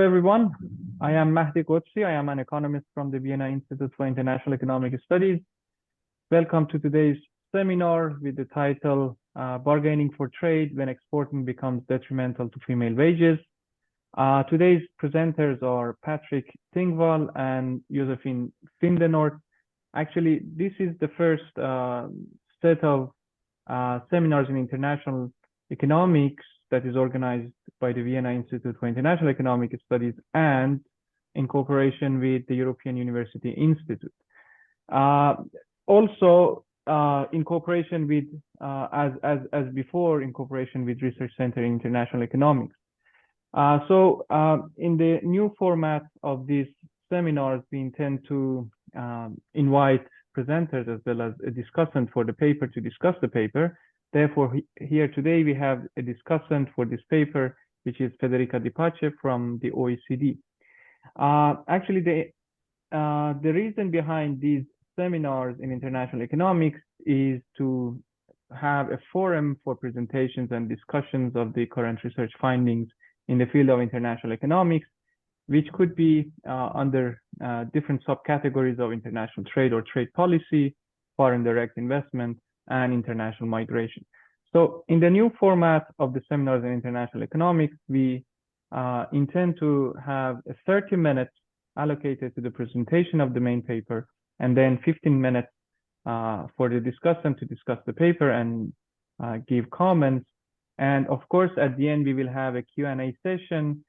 everyone. I am Mahdi Qudsi. I am an economist from the Vienna Institute for International Economic Studies. Welcome to today's seminar with the title Bargaining for Trade When Exporting Becomes Detrimental to Female Wages. Today's presenters are Patrik Tingvall and Josefin Videnord. Actually, this is the first set of seminars in international economics that is organized by the Vienna Institute for International Economic Studies and in cooperation with the European University Institute. Also, in cooperation with, as before, in cooperation with Research Center in International Economics. In the new format of these seminars, we intend to invite presenters as well as a discussant for the paper to discuss the paper. Therefore, here today we have a discussant for this paper, which is Federica Di Pace from the OECD. Actually, the reason behind these seminars in international economics is to have a forum for presentations and discussions of the current research findings in the field of international economics, which could be under different subcategories of international trade or trade policy, foreign direct investment, and international migration. So in the new format of the seminars in international economics, we intend to have 30 minutes allocated to the presentation of the main paper, and then 15 minutes for the discussant to discuss the paper and give comments. And of course, at the end, we will have a Q&A session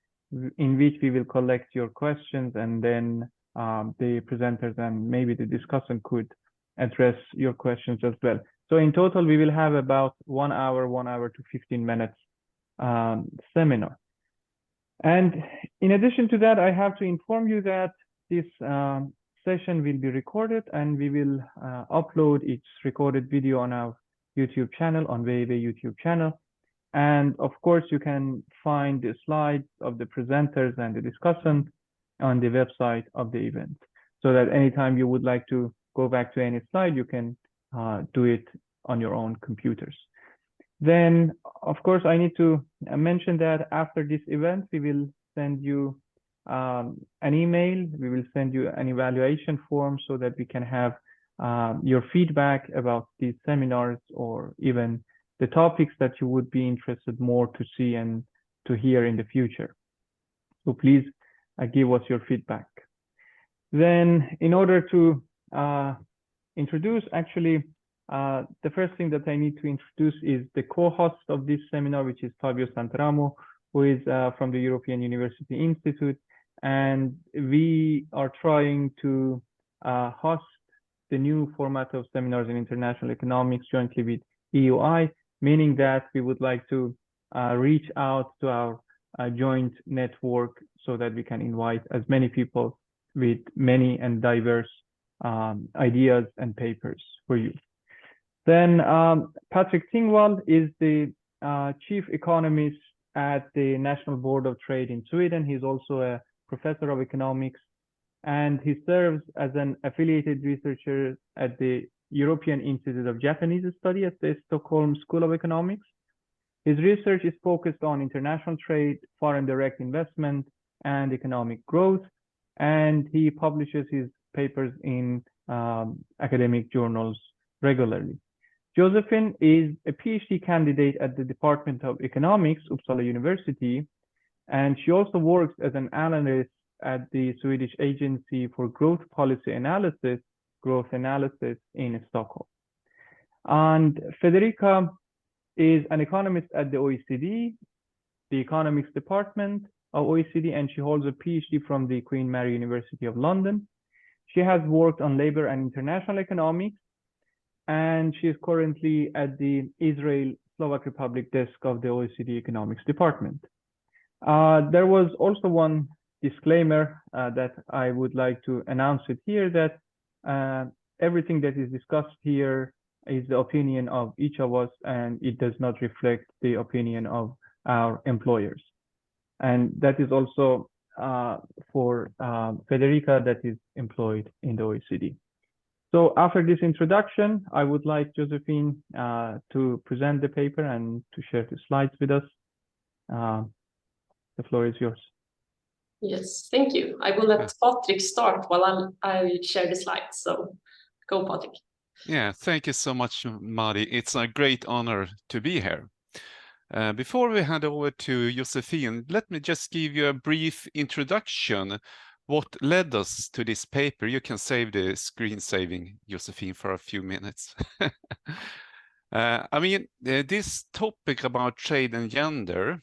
in which we will collect your questions, and then the presenters and maybe the discussant could address your questions as well. So in total, we will have about 1 hour to 15 minutes seminar. And in addition to that, I have to inform you that this session will be recorded, and we will upload its recorded video on our YouTube channel, on wiiw YouTube channel. And of course, you can find the slides of the presenters and the discussant on the website of the event, so that anytime you would like to go back to any slide, you can do it on your own computers. Then, of course, I need to mention that after this event, we will send you an email. We will send you an evaluation form so that we can have your feedback about these seminars, or even the topics that you would be interested more to see and to hear in the future. So please give us your feedback. Then, in order to introduce, actually, the first thing that I need to introduce is the co-host of this seminar, which is Fabio Santaramo, who is from the European University Institute. And we are trying to host the new format of seminars in international economics jointly with EUI, meaning that we would like to reach out to our joint network so that we can invite as many people with many and diverse ideas and papers for you. Then Patrik Tingvall is the chief economist at the National Board of Trade in Sweden. He's also a professor of economics, and he serves as an affiliated researcher at the European Institute of Japanese Study at the Stockholm School of Economics. His research is focused on international trade, foreign direct investment, and economic growth, and he publishes his papers in academic journals regularly. Josefin is a PhD candidate at the Department of Economics, Uppsala University, and she also works as an analyst at the Swedish Agency for Growth Policy Analysis, Growth Analysis in Stockholm. And Federica is an economist at the OECD, the Economics Department of OECD, and she holds a PhD from the Queen Mary University of London. She has worked on labor and international economics, and she is currently at the Israel-Slovak Republic desk of the OECD Economics Department. There was also one disclaimer that I would like to announce it here, that everything that is discussed here is the opinion of each of us, and it does not reflect the opinion of our employers. And that is also for Federica, that is employed in the OECD. So after this introduction, I would like Josefin to present the paper and to share the slides with us. The floor is yours. Yes, thank you. I will let Patrik start while I share the slides. So go, Patrik. Yeah, thank you so much, Mari. It's a great honor to be here. Before we hand over to Josefin, let me just give you a brief introduction. What led us to this paper? You can save the screen saving, Josefin, for a few minutes. This topic about trade and gender,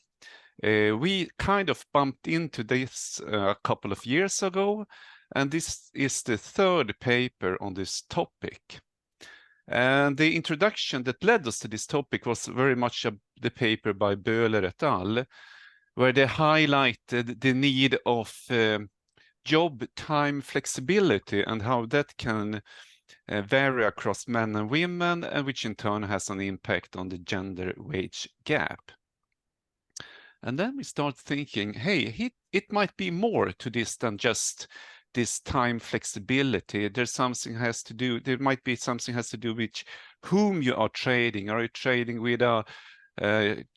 we kind of bumped into this a couple of years ago, and this is the third paper on this topic. And the introduction that led us to this topic was very much the paper by Böhler et al., where they highlighted the need of job time flexibility and how that can vary across men and women, and which in turn has an impact on the gender wage gap. And then we start thinking, hey, it might be more to this than just this time flexibility. There might be something has to do with whom you are trading. Are you trading with a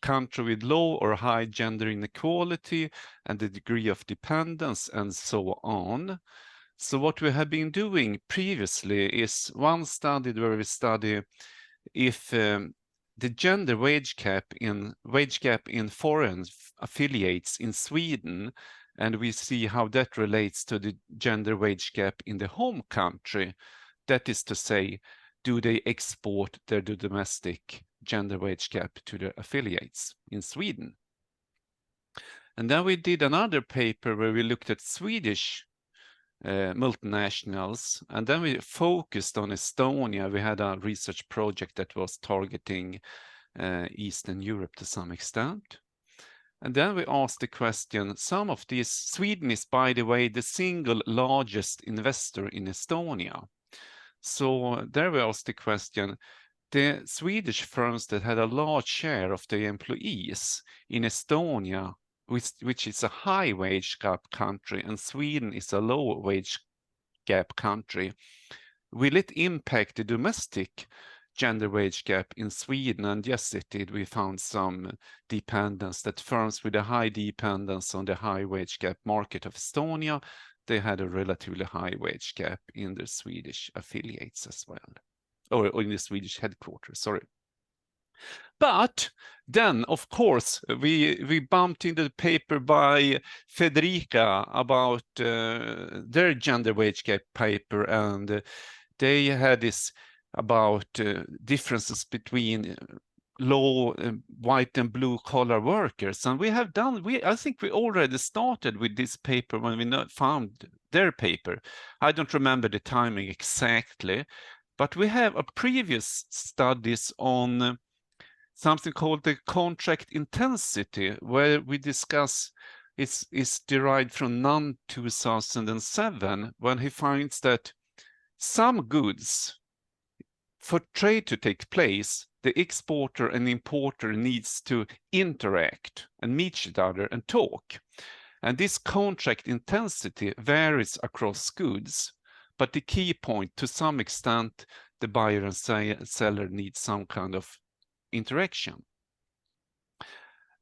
country with low or high gender inequality and the degree of dependence and so on? So what we have been doing previously is one study where we study if the gender wage gap in foreign affiliates in Sweden, and we see how that relates to the gender wage gap in the home country. That is to say, do they export their domestic gender wage gap to their affiliates in Sweden? And then we did another paper where we looked at Swedish multinationals, and then we focused on Estonia. We had a research project that was targeting Eastern Europe to some extent. And then we asked the question, Sweden is, by the way, the single largest investor in Estonia. So there we asked the question, the Swedish firms that had a large share of their employees in Estonia, which is a high wage gap country, and Sweden is a low wage gap country, will it impact the domestic gender wage gap in Sweden? And yes, it did. We found some dependence, that firms with a high dependence on the high wage gap market of Estonia, they had a relatively high wage gap in their Swedish affiliates as well, or in the Swedish headquarters, sorry. But then, of course, we bumped into the paper by Federica about their gender wage gap paper, and they had this about differences between low white and blue collar workers. And I think we already started with this paper when we found their paper. I don't remember the timing exactly, but we have a previous studies on something called the contract intensity, where we discuss is derived from Nunn 2007, when he finds that some goods, for trade to take place, the exporter and importer needs to interact and meet each other and talk. And this contract intensity varies across goods, but the key point, to some extent, the buyer and seller need some kind of interaction.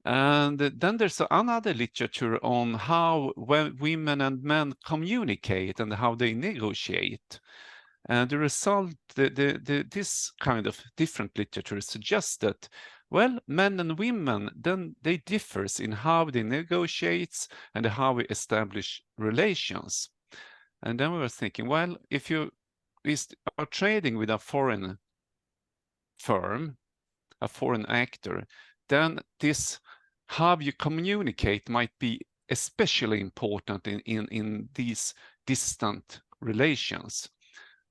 And then there's another literature on how women and men communicate and how they negotiate. And the result, this kind of different literature suggests that, well, men and women, then they differ in how they negotiate and how we establish relations. And then we were thinking, well, if you are trading with a foreign firm, a foreign actor, then this how you communicate might be especially important in these distant relations.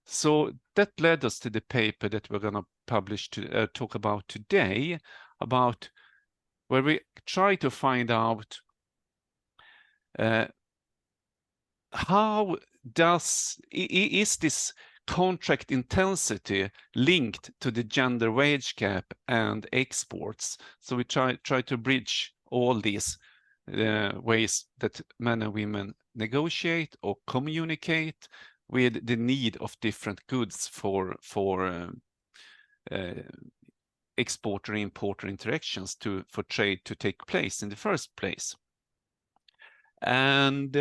So that led us to the paper that we're going to publish to talk about today, about where we try to find out how is this contract intensity linked to the gender wage gap and exports. So we try to bridge all these ways that men and women negotiate or communicate with the need of different goods for exporter-importer interactions for trade to take place in the first place. And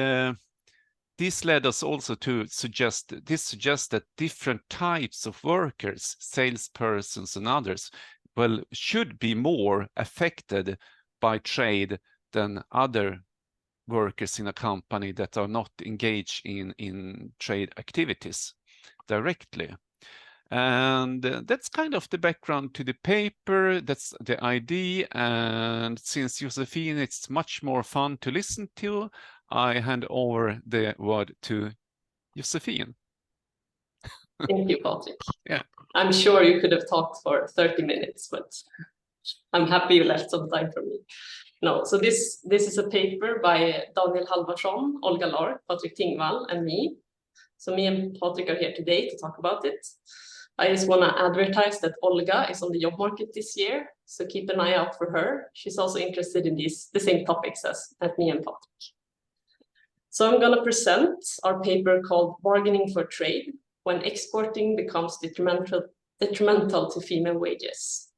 this led us also to suggest that different types of workers, salespersons and others, well, should be more affected by trade than other workers in a company that are not engaged in trade activities directly. And that's kind of the background to the paper, that's the idea. And since Josefin, it's much more fun to listen to, I hand over the word to Josefin. Thank you, Patrik. Yeah. I'm sure you could have talked for 30 minutes, but I'm happy you left some time for me. No, so this is a paper by Daniel Halvarsson, Olga Lark, Patrik Tingvall, and me. So me and Patrik are here today to talk about it. I just want to advertise that Olga is on the job market this year, so keep an eye out for her. She's also interested in the same topics as me and Patrik. So I'm going to present our paper called Bargaining for Trade, when exporting becomes detrimental to female wages.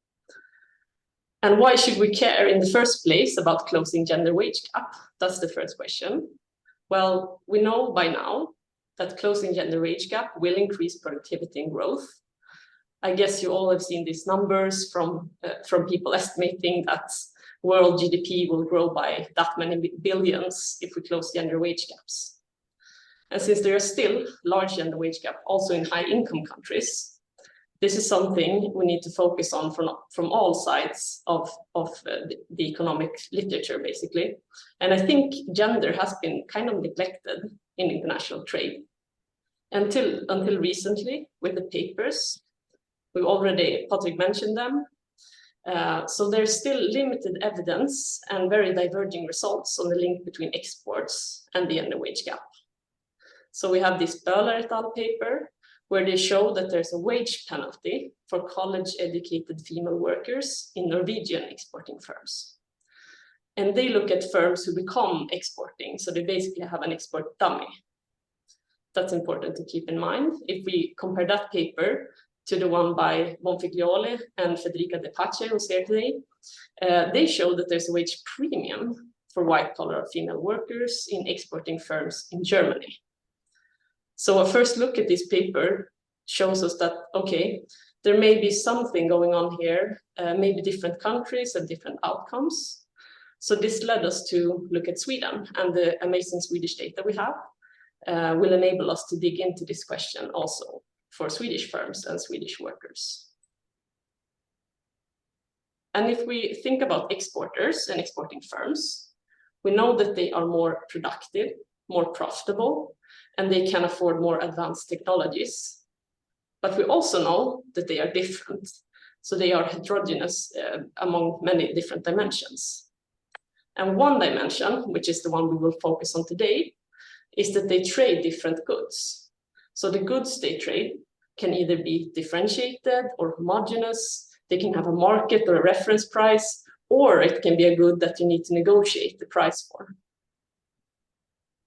And why should we care in the first place about closing gender wage gap? That's the first question. Well, we know by now that closing gender wage gap will increase productivity and growth. I guess you all have seen these numbers from people estimating that world GDP will grow by that many billions if we close gender wage gaps. And since there are still large gender wage gap also in high income countries, this is something we need to focus on from all sides of the economic literature, basically. And I think gender has been kind of neglected in international trade. Until recently, with the papers, Patrik mentioned them. So there's still limited evidence and very diverging results on the link between exports and the gender wage gap. So we have this Böhler et al. Paper, where they show that there's a wage penalty for college-educated female workers in Norwegian exporting firms. And they look at firms who become exporting, so they basically have an export dummy. That's important to keep in mind. If we compare that paper to the one by Bonfiglioli and Federica De Pace, who's here today, they show that there's a wage premium for white-collar female workers in exporting firms in Germany. So a first look at this paper shows us that, okay, there may be something going on here, maybe different countries and different outcomes. So this led us to look at Sweden, and the amazing Swedish data we have will enable us to dig into this question also for Swedish firms and Swedish workers. And if we think about exporters and exporting firms, we know that they are more productive, more profitable, and they can afford more advanced technologies. But we also know that they are different. So they are heterogeneous among many different dimensions. And one dimension, which is the one we will focus on today, is that they trade different goods. So the goods they trade can either be differentiated or homogeneous. They can have a market or a reference price, or it can be a good that you need to negotiate the price for.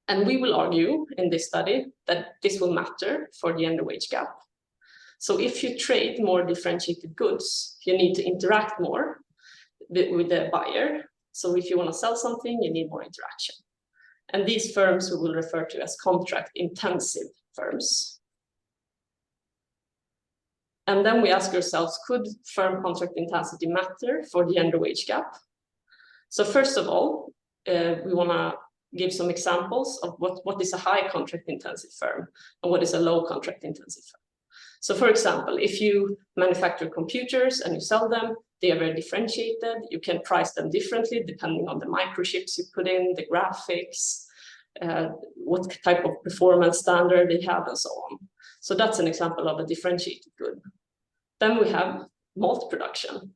And we will argue in this study that this will matter for the gender wage gap. So if you trade more differentiated goods, you need to interact more with the buyer. So if you want to sell something, you need more interaction. And these firms we will refer to as contract-intensive firms. And then we ask ourselves, could firm contract intensity matter for the gender wage gap? So first of all, we want to give some examples of what is a high contract intensive firm and what is a low contract intensive firm. So for example, if you manufacture computers and you sell them, they are very differentiated. You can price them differently depending on the microchips you put in, the graphics, what type of performance standard they have, and so on. So that's an example of a differentiated good. Then we have malt production.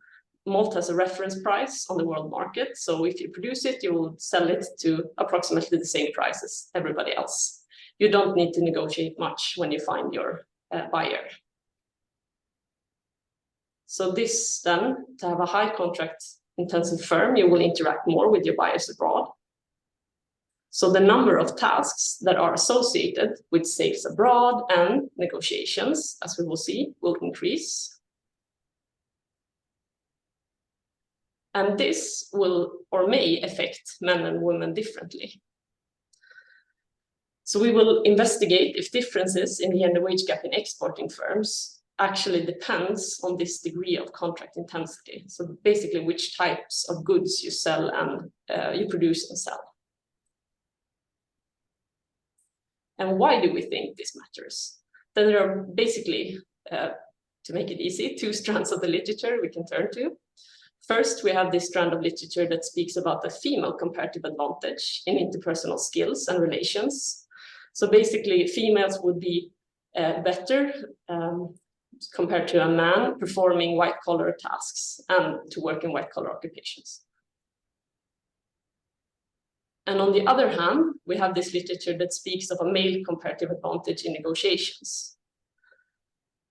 Malt has a reference price on the world market. So if you produce it, you will sell it to approximately the same price as everybody else. You don't need to negotiate much when you find your buyer. So this then, to have a high contract intensive firm, you will interact more with your buyers abroad. So the number of tasks that are associated with sales abroad and negotiations, as we will see, will increase. And this will or may affect men and women differently. So we will investigate if differences in the gender wage gap in exporting firms actually depends on this degree of contract intensity. So basically which types of goods you sell and you produce and sell. And why do we think this matters? Then there are basically, to make it easy, two strands of the literature we can turn to. First, we have this strand of literature that speaks about the female comparative advantage in interpersonal skills and relations. So basically, females would be better compared to a man performing white-collar tasks and to work in white-collar occupations. And on the other hand, we have this literature that speaks of a male comparative advantage in negotiations.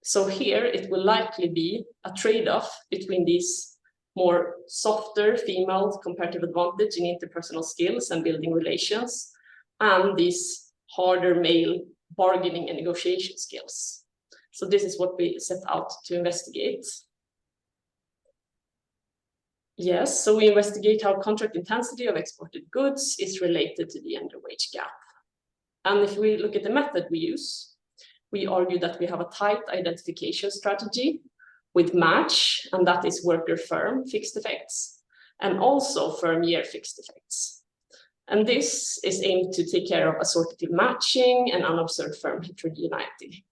So here, it will likely be a trade-off between these more softer female comparative advantage in interpersonal skills and building relations, and these harder male bargaining and negotiation skills. So this is what we set out to investigate. Yes, so we investigate how contract intensity of exported goods is related to the gender wage gap. And if we look at the method we use, we argue that we have a tight identification strategy with match, and that is worker firm fixed effects, and also firm year fixed effects. And this is aimed to take care of assortative matching and unobserved firm heterogeneity.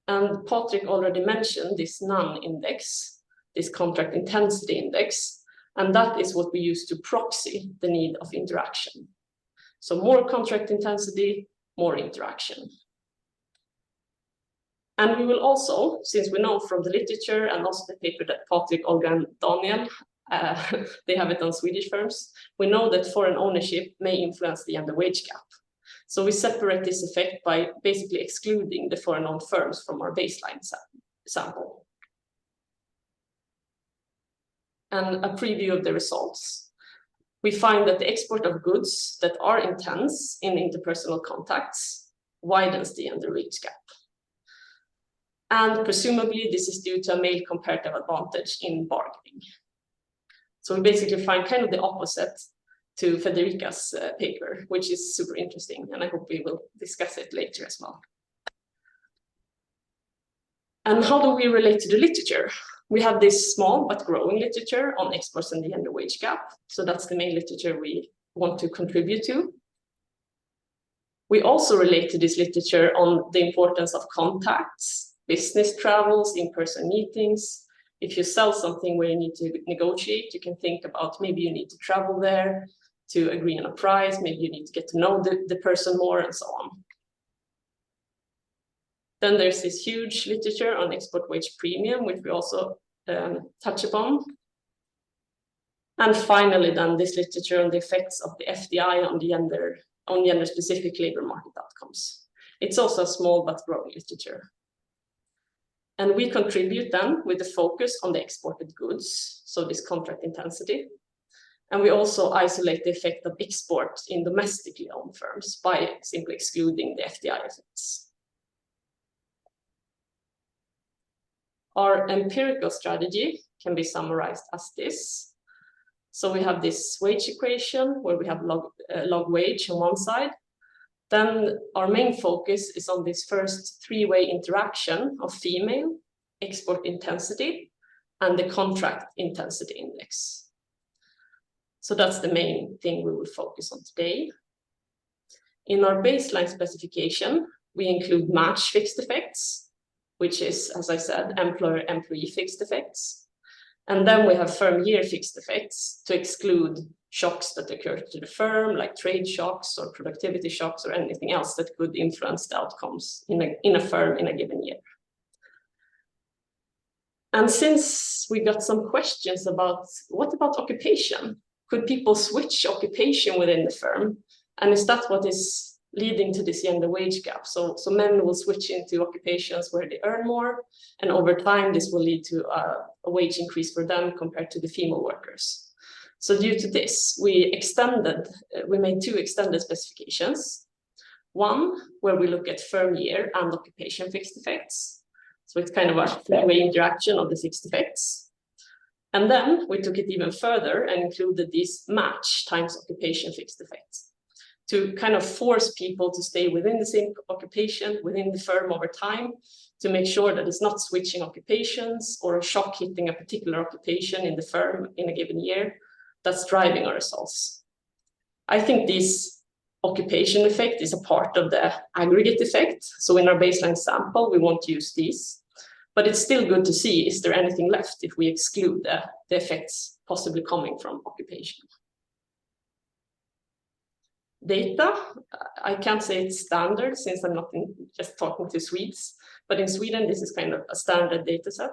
And Patrik already mentioned this NAN index, this contract intensity index, and that is what we use to proxy the need of interaction. So more contract intensity, more interaction. And we will also, since we know from the literature and also the paper that Patrik, Olga, and Daniel, they have it on Swedish firms, we know that foreign ownership may influence the gender wage gap. So we separate this effect by basically excluding the foreign-owned firms from our baseline sample. And a preview of the results. We find that the export of goods that are intense in interpersonal contacts widens the gender wage gap. And presumably this is due to a male comparative advantage in bargaining. So we basically find kind of the opposite to Federica's paper, which is super interesting, and I hope we will discuss it later as well. And how do we relate to the literature? We have this small but growing literature on exports and the gender wage gap. So that's the main literature we want to contribute to. We also relate to this literature on the importance of contacts, business travels, in-person meetings. If you sell something where you need to negotiate, you can think about maybe you need to travel there to agree on a price, maybe you need to get to know the person more, and so on. Then there's this huge literature on export wage premium, which we also touch upon. And finally, then this literature on the effects of the FDI on gender-specific labor market outcomes. It's also a small but growing literature. And we contribute then with the focus on the exported goods, so this contract intensity. And we also isolate the effect of export in domestically owned firms by simply excluding the FDI effects. Our empirical strategy can be summarized as this. So we have this wage equation where we have log wage on one side. Then our main focus is on this first three-way interaction of female, export intensity, and the contract intensity index. So that's the main thing we will focus on today. In our baseline specification, we include match fixed effects, which is, as I said, employer-employee fixed effects. And then we have firm year fixed effects to exclude shocks that occur to the firm, like trade shocks or productivity shocks or anything else that could influence the outcomes in a firm in a given year. And since we got some questions about what about occupation? Could people switch occupation within the firm? And is that what is leading to this gender wage gap? So men will switch into occupations where they earn more, and over time this will lead to a wage increase for them compared to the female workers. So due to this, we made two extended specifications. One, where we look at firm year and occupation fixed effects. So it's kind of a three-way interaction of the fixed effects. And then we took it even further and included these match times occupation fixed effects. to kind of force people to stay within the same occupation, within the firm over time, to make sure that it's not switching occupations or a shock hitting a particular occupation in the firm in a given year that's driving our results. I think this occupation effect is a part of the aggregate effect. So in our baseline sample, we won't use these, but it's still good to see, is there anything left if we exclude the effects possibly coming from occupation? Data, I can't say it's standard since I'm not just talking to Swedes, but in Sweden, this is kind of a standard data set.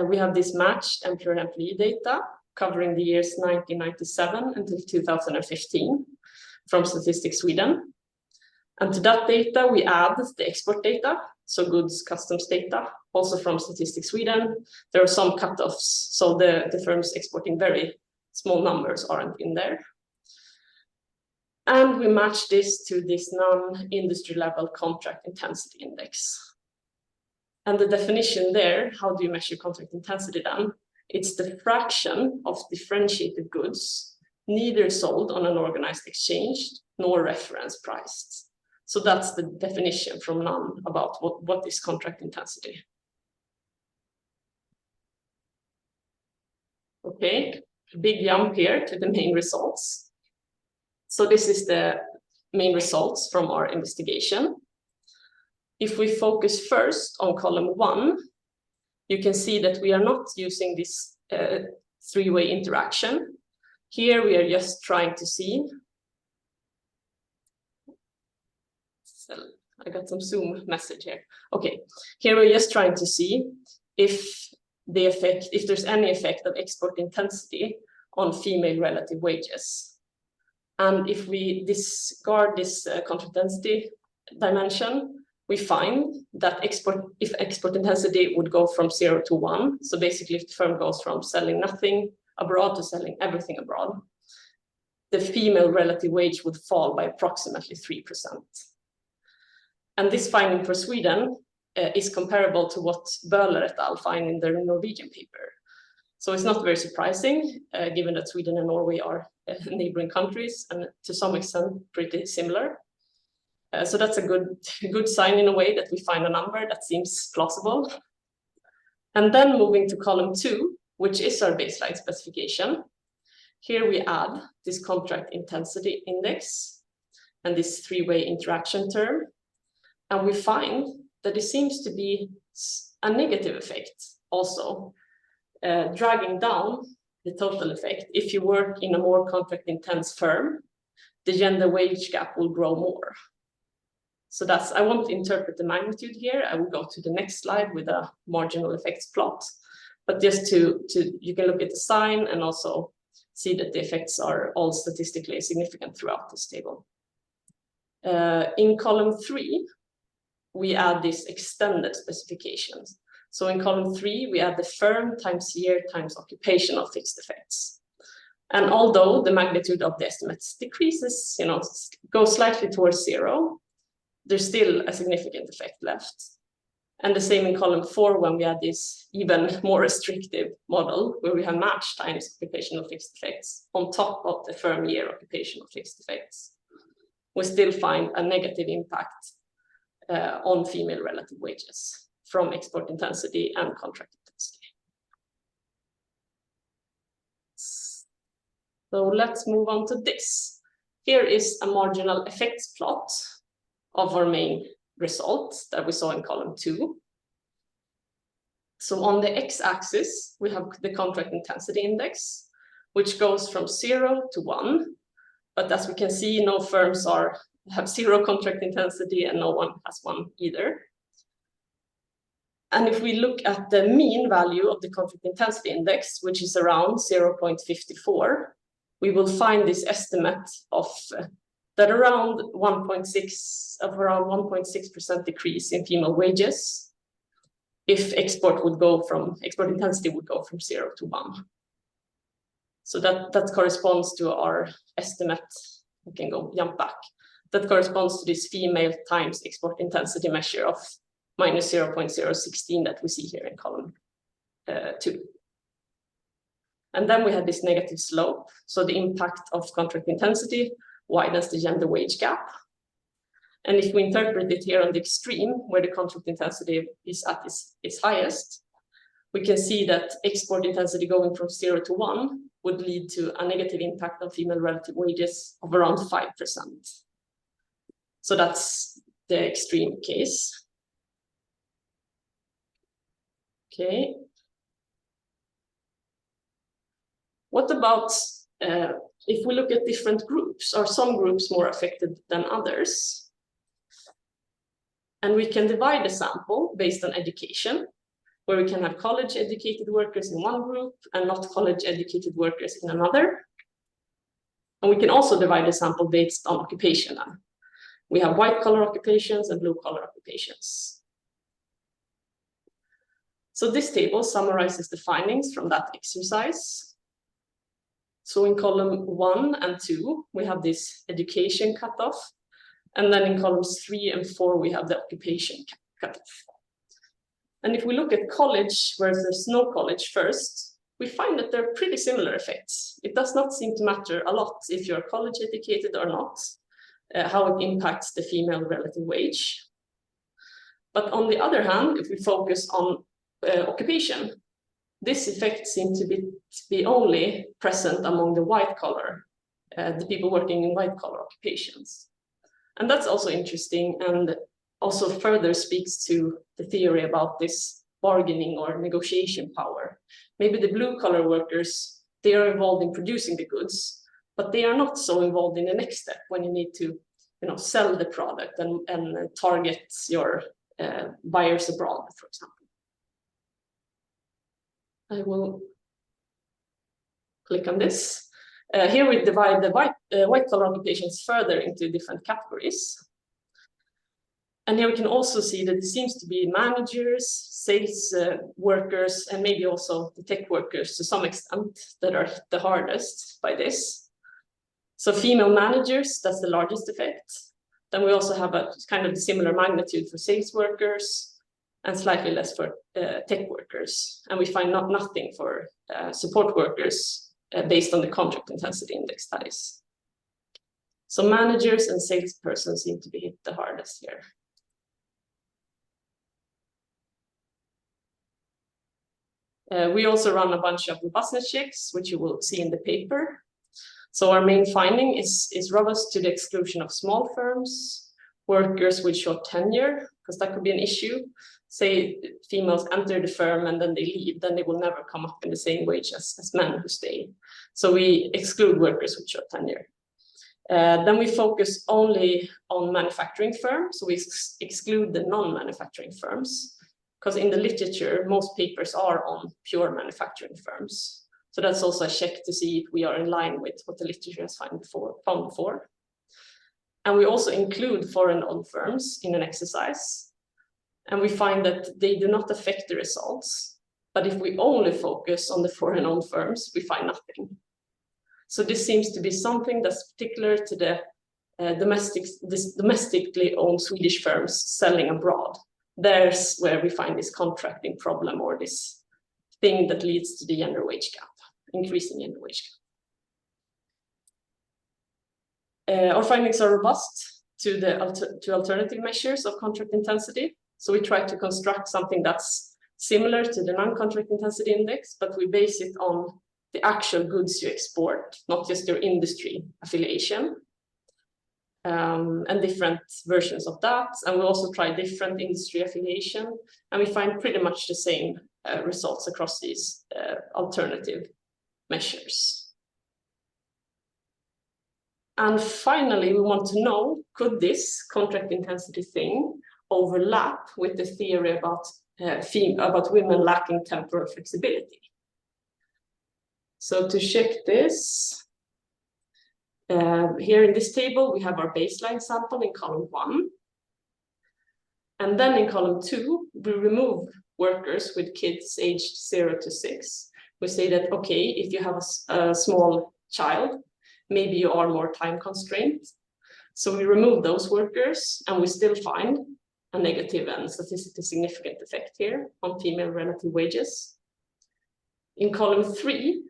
We have this matched employer-employee data covering the years 1997 until 2015 from Statistics Sweden. And to that data, we add the export data, so goods customs data, also from Statistics Sweden. There are some cutoffs, so the firms exporting very small numbers aren't in there. And we match this to this non-industry level contract intensity index. And the definition there, how do you measure contract intensity then? It's the fraction of differentiated goods, neither sold on an organized exchange nor reference priced. So that's the definition from NUN about what is contract intensity. Okay, big jump here to the main results. So this is the main results from our investigation. If we focus first on column 1, you can see that we are not using this three-way interaction. Here we are just trying to see. So I got some Zoom message here. Okay, here we're just trying to see if there's any effect of export intensity on female relative wages. And if we discard this contract intensity dimension, we find that if export intensity would go from 0 to 1, so basically if the firm goes from selling nothing abroad to selling everything abroad, the female relative wage would fall by approximately 3%. And this finding for Sweden is comparable to what Böhler et al. Find in their Norwegian paper. So it's not very surprising, given that Sweden and Norway are neighboring countries and to some extent pretty similar. So that's a good sign in a way that we find a number that seems plausible. And then moving to column 2, which is our baseline specification. Here we add this contract intensity index and this three-way interaction term. And we find that it seems to be a negative effect also, dragging down the total effect. If you work in a more contract intense firm, the gender wage gap will grow more. So I won't interpret the magnitude here. I will go to the next slide with a marginal effects plot. But just you can look at the sign and also see that the effects are all statistically significant throughout this table. In column 3, we add these extended specifications. So in column 3, we add the firm times year times occupational fixed effects. And although the magnitude of the estimates decreases, goes slightly towards 0, there's still a significant effect left. And the same in column 4 when we add this even more restrictive model where we have match times occupational fixed effects on top of the firm year occupational fixed effects. We still find a negative impact on female relative wages from export intensity and contract intensity. So let's move on to this. Here is a marginal effects plot of our main results that we saw in column 2. So on the x-axis, we have the contract intensity index, which goes from 0 to 1. But as we can see, no firms have 0 contract intensity and no one has 1 either. And if we look at the mean value of the contract intensity index, which is around 0.54, we will find this estimate of that around 1.6% decrease in female wages if export intensity would go from 0 to 1. So that corresponds to our estimate. We can jump back. That corresponds to this female times export intensity measure of minus 0.016 that we see here in column 2. And then we have this negative slope. So the impact of contract intensity widens the gender wage gap. And if we interpret it here on the extreme, where the contract intensity is at its highest, we can see that export intensity going from 0 to 1 would lead to a negative impact on female relative wages of around 5%. So that's the extreme case. Okay. What about if we look at different groups? Are some groups more affected than others? And we can divide the sample based on education, where we can have college-educated workers in one group and not college-educated workers in another. And we can also divide the sample based on occupation. We have white-collar occupations and blue-collar occupations. So this table summarizes the findings from that exercise. So in column 1 and 2, we have this education cutoff. And then in columns 3 and 4, we have the occupation cutoff. And if we look at college versus no college first, we find that there are pretty similar effects. It does not seem to matter a lot if you're college educated or not, how it impacts the female relative wage. But on the other hand, if we focus on occupation, this effect seems to be only present among the white collar, the people working in white collar occupations. And that's also interesting and also further speaks to the theory about this bargaining or negotiation power. Maybe the blue collar workers, they are involved in producing the goods, but they are not so involved in the next step when you need to sell the product and target your buyers abroad, for example. I will click on this. Here we divide the white collar occupations further into different categories. And here we can also see that it seems to be managers, sales workers, and maybe also the tech workers to some extent that are hit the hardest by this. So female managers, that's the largest effect. Then we also have a kind of similar magnitude for sales workers and slightly less for tech workers. And we find nothing for support workers based on the contract intensity index studies. So managers and salespersons seem to be hit the hardest here. We also run a bunch of robustness checks, which you will see in the paper. So our main finding is robust to the exclusion of small firms, workers with short tenure, because that could be an issue. Say females enter the firm and then they leave, then they will never come up in the same wage as men who stay. So we exclude workers with short tenure. Then we focus only on manufacturing firms. So we exclude the non-manufacturing firms, because in the literature, most papers are on pure manufacturing firms. So that's also a check to see if we are in line with what the literature has found before. And we also include foreign-owned firms in an exercise. And we find that they do not affect the results. But if we only focus on the foreign-owned firms, we find nothing. So this seems to be something that's particular to the domestically owned Swedish firms selling abroad. There's where we find this contracting problem or this thing that leads to the gender wage gap, increasing gender wage gap. Our findings are robust to alternative measures of contract intensity. So we try to construct something that's similar to the non-contract intensity index, but we base it on the actual goods you export, not just your industry affiliation. And different versions of that. And we also try different industry affiliation, and we find pretty much the same results across these alternative measures. And finally, we want to know, could this contract intensity thing overlap with the theory about women lacking temporal flexibility? So to check this, here in this table, we have our baseline sample in column 1. And then in column 2, we remove workers with kids aged 0 to 6. We say that, okay, if you have a small child, maybe you are more time constrained. So we remove those workers, and we still find a negative and statistically significant effect here on female relative wages. In column 3,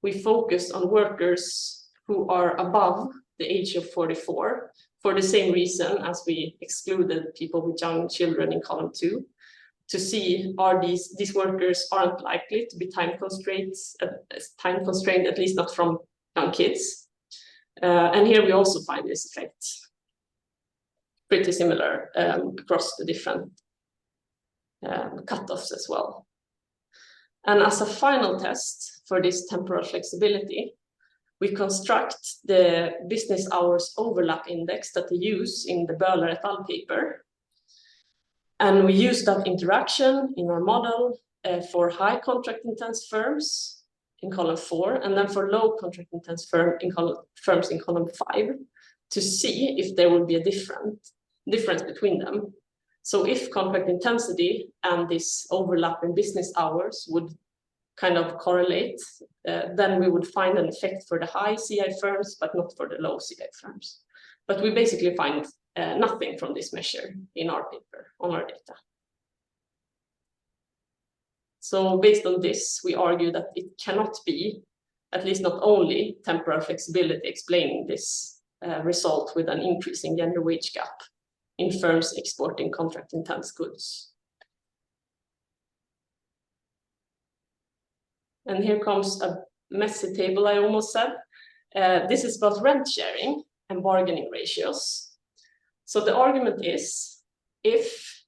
we focus on workers who are above the age of 44, for the same reason as we excluded people with young children in column 2, to see are these workers aren't likely to be time constrained, at least not from young kids. And here we also find this effect pretty similar across the different cutoffs as well. And as a final test for this temporal flexibility, we construct the business hours overlap index that they use in the Böhler et al. Paper. And we use that interaction in our model for high contract intense firms in column 4, and then for low contract intense firms in column 5, to see if there will be a difference between them. So if contract intensity and this overlap in business hours would kind of correlate, then we would find an effect for the high CI firms, but not for the low CI firms. But we basically find nothing from this measure in our paper, on our data. So based on this, we argue that it cannot be, at least not only temporal flexibility explaining this result with an increasing gender wage gap in firms exporting contract intense goods. And here comes a messy table, I almost said. This is about rent sharing and bargaining ratios. So the argument is, if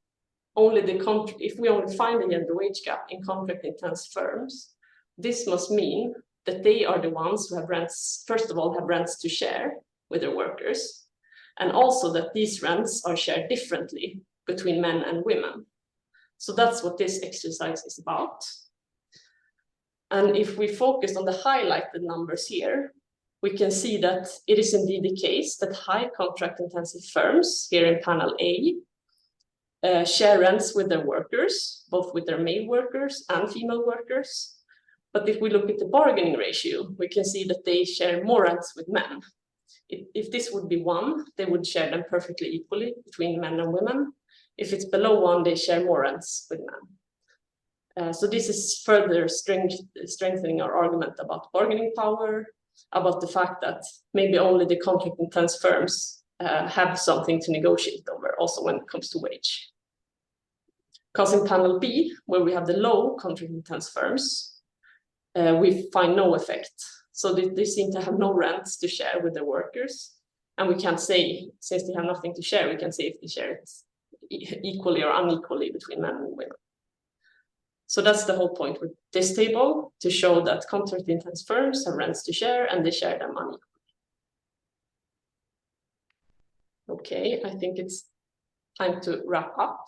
we only find a gender wage gap in contract intense firms, this must mean that they are the ones who have rents, first of all, have rents to share with their workers, and also that these rents are shared differently between men and women. So that's what this exercise is about. And if we focus on the highlighted numbers here, we can see that it is indeed the case that high contract intensive firms here in panel A share rents with their workers, both with their male workers and female workers. But if we look at the bargaining ratio, we can see that they share more rents with men. If this would be 1, they would share them perfectly equally between men and women. If it's below 1, they share more rents with men. So this is further strengthening our argument about bargaining power, about the fact that maybe only the contract intense firms have something to negotiate over, also when it comes to wage. Because in panel B, where we have the low contract intense firms, we find no effect. So they seem to have no rents to share with their workers. And we can't say, since they have nothing to share, we can say if they share it equally or unequally between men and women. So that's the whole point with this table, to show that contract intense firms have rents to share and they share them unequally. Okay, I think it's time to wrap up.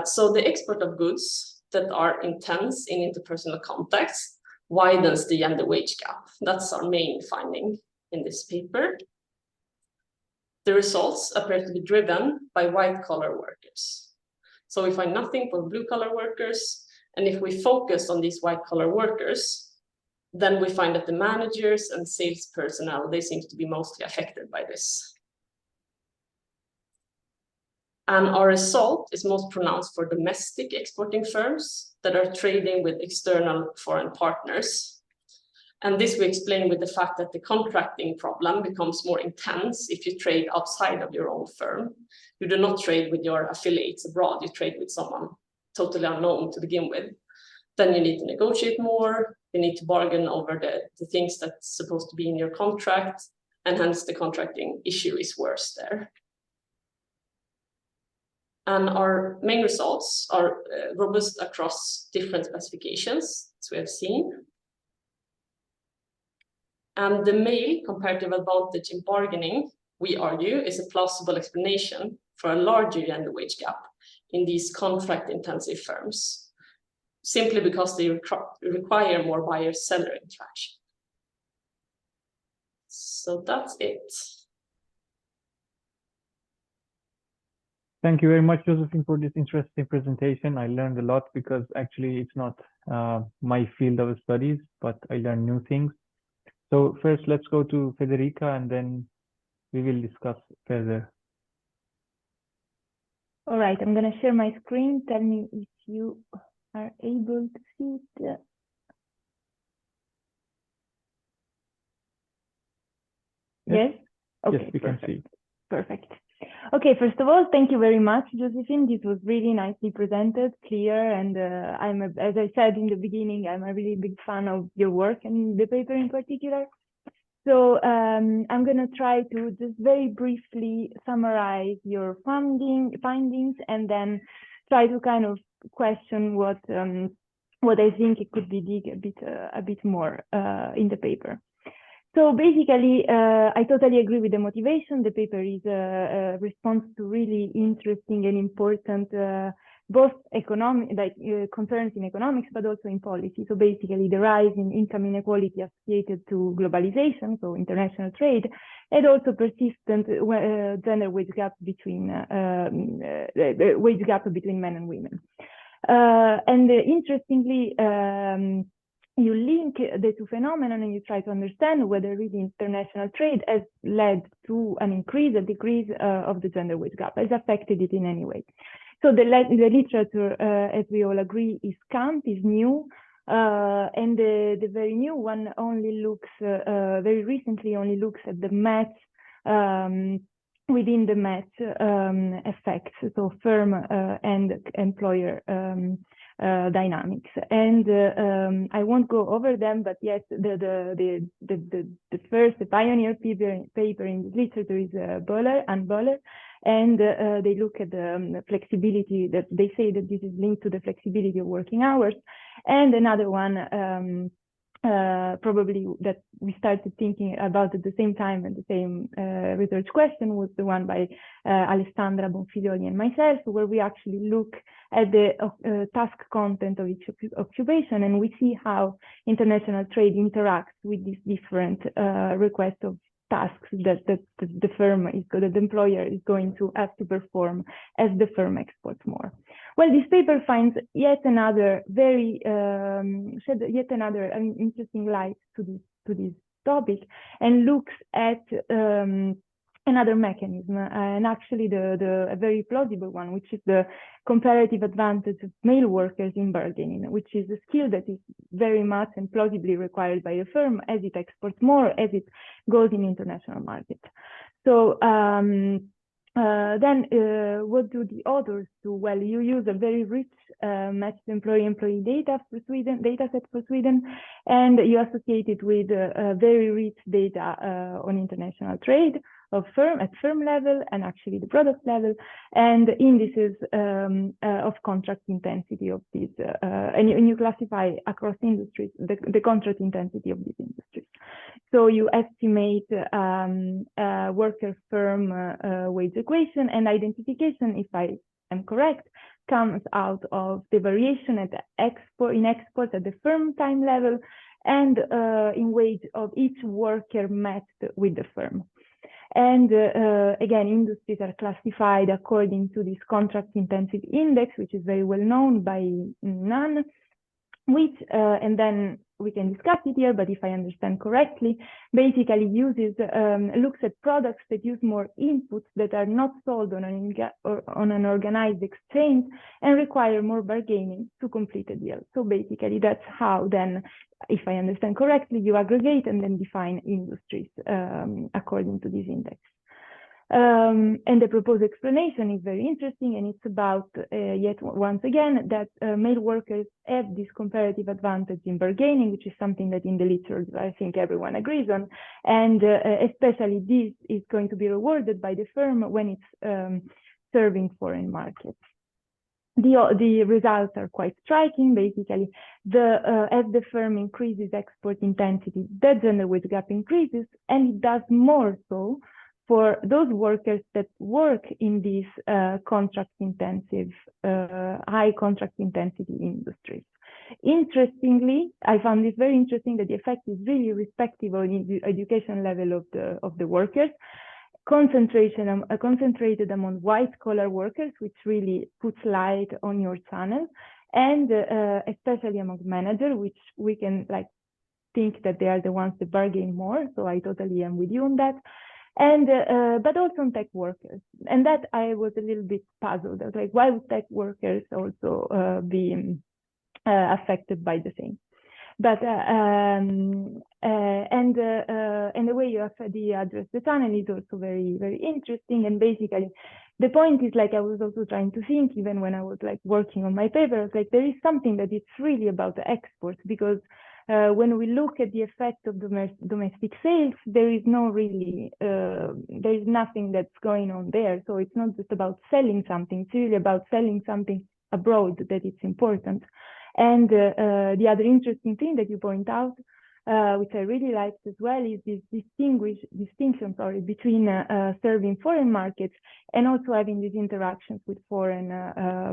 So the export of goods that are intense in interpersonal contacts widens the gender wage gap. That's our main finding in this paper. The results appear to be driven by white-collar workers. So we find nothing for blue-collar workers, and if we focus on these white-collar workers, then we find that the managers and sales personnel, they seem to be mostly affected by this. And our result is most pronounced for domestic exporting firms that are trading with external foreign partners. And this we explain with the fact that the contracting problem becomes more intense if you trade outside of your own firm. You do not trade with your affiliates abroad, you trade with someone totally unknown to begin with. Then you need to negotiate more, you need to bargain over the things that's supposed to be in your contract, and hence the contracting issue is worse there. And our main results are robust across different specifications, as we have seen. And the male comparative advantage in bargaining, we argue, is a plausible explanation for a larger gender wage gap in these contract-intensive firms, simply because they require more buyer-seller interaction. So that's it. Thank you very much, Josefin, for this interesting presentation. I learned a lot because actually it's not my field of studies, but I learned new things. So first, let's go to Federica, and then we will discuss further. All right, I'm going to share my screen. Tell me if you are able to see it. Yes? Okay, yes, we can see. Perfect. Okay, first of all, thank you very much, Josefin. This was really nicely presented, clear, and as I said in the beginning, I'm a really big fan of your work and the paper in particular. So I'm going to try to just very briefly summarize your findings and then try to kind of question what I think it could be dig a bit more in the paper. So basically, I totally agree with the motivation. The paper is a response to really interesting and important both economic, concerns in economics, but also in policy. So basically, the rise in income inequality associated to globalization, so international trade, and also persistent gender wage gap between men and women. And interestingly, you link the two phenomena and you try to understand whether really international trade has led to an increase or decrease of the gender wage gap, has affected it in any way. So the literature, as we all agree, is scant, is new, and the very new one only looks, very recently only looks at the match within the match effects, so firm and employer dynamics. And I won't go over them, but yes, the pioneer paper in the literature is Boller, and they look at the flexibility, that they say that this is linked to the flexibility of working hours. And another one probably that we started thinking about at the same time and the same research question was the one by Alessandra Bonfiglioli and myself, where we actually look at the task content of each occupation, and we see how international trade interacts with these different requests of tasks that the firm is, that the employer is going to have to perform as the firm exports more. Well, this paper finds yet another interesting light to this topic, and looks at another mechanism, and actually a very plausible one, which is the comparative advantage of male workers in bargaining, which is a skill that is very much and plausibly required by a firm as it exports more, as it goes in international markets. So then what do the authors do? Well, you use a very rich matched employee data for Sweden, data set for Sweden, and you associate it with very rich data on international trade at firm level and actually the product level, and indices of contract intensity of these, and you classify across industries the contract intensity of these industries. So you estimate worker firm wage equation, and identification, if I am correct, comes out of the variation at the exports at the firm time level and in wage of each worker matched with the firm. And again, industries are classified according to this contract intensity index, which is very well known by NAN, which, and then we can discuss it here, but if I understand correctly, basically uses, looks at products that use more inputs that are not sold on an organized exchange and require more bargaining to complete a deal. So basically that's how then, if I understand correctly, you aggregate and then define industries according to this index. And the proposed explanation is very interesting, and it's about, yet once again, that male workers have this comparative advantage in bargaining, which is something that in the literature I think everyone agrees on, and especially this is going to be rewarded by the firm when it's serving foreign markets. The results are quite striking. Basically, as the firm increases export intensity, the gender wage gap increases, and it does more so for those workers that work in these contract-intensive, high contract-intensity industries. Interestingly, I found this very interesting that the effect is really respective of the education level of the workers, concentrated among white-collar workers, which really puts light on your channel, and especially among managers, which we can think that they are the ones that bargain more. So I totally am with you on that. And but also on tech workers, and that I was a little bit puzzled. I was like, why would tech workers also be affected by the same? But and the way you address the tunnel is also very, very interesting. And basically, the point is, like, I was also trying to think, even when I was like working on my paper, I was like, there is something that it's really about the exports, because when we look at the effect of domestic sales, there is no really, there is nothing that's going on there. So it's not just about selling something, it's really about selling something abroad that it's important. And the other interesting thing that you point out, which I really liked as well, is this distinction between serving foreign markets and also having these interactions with foreign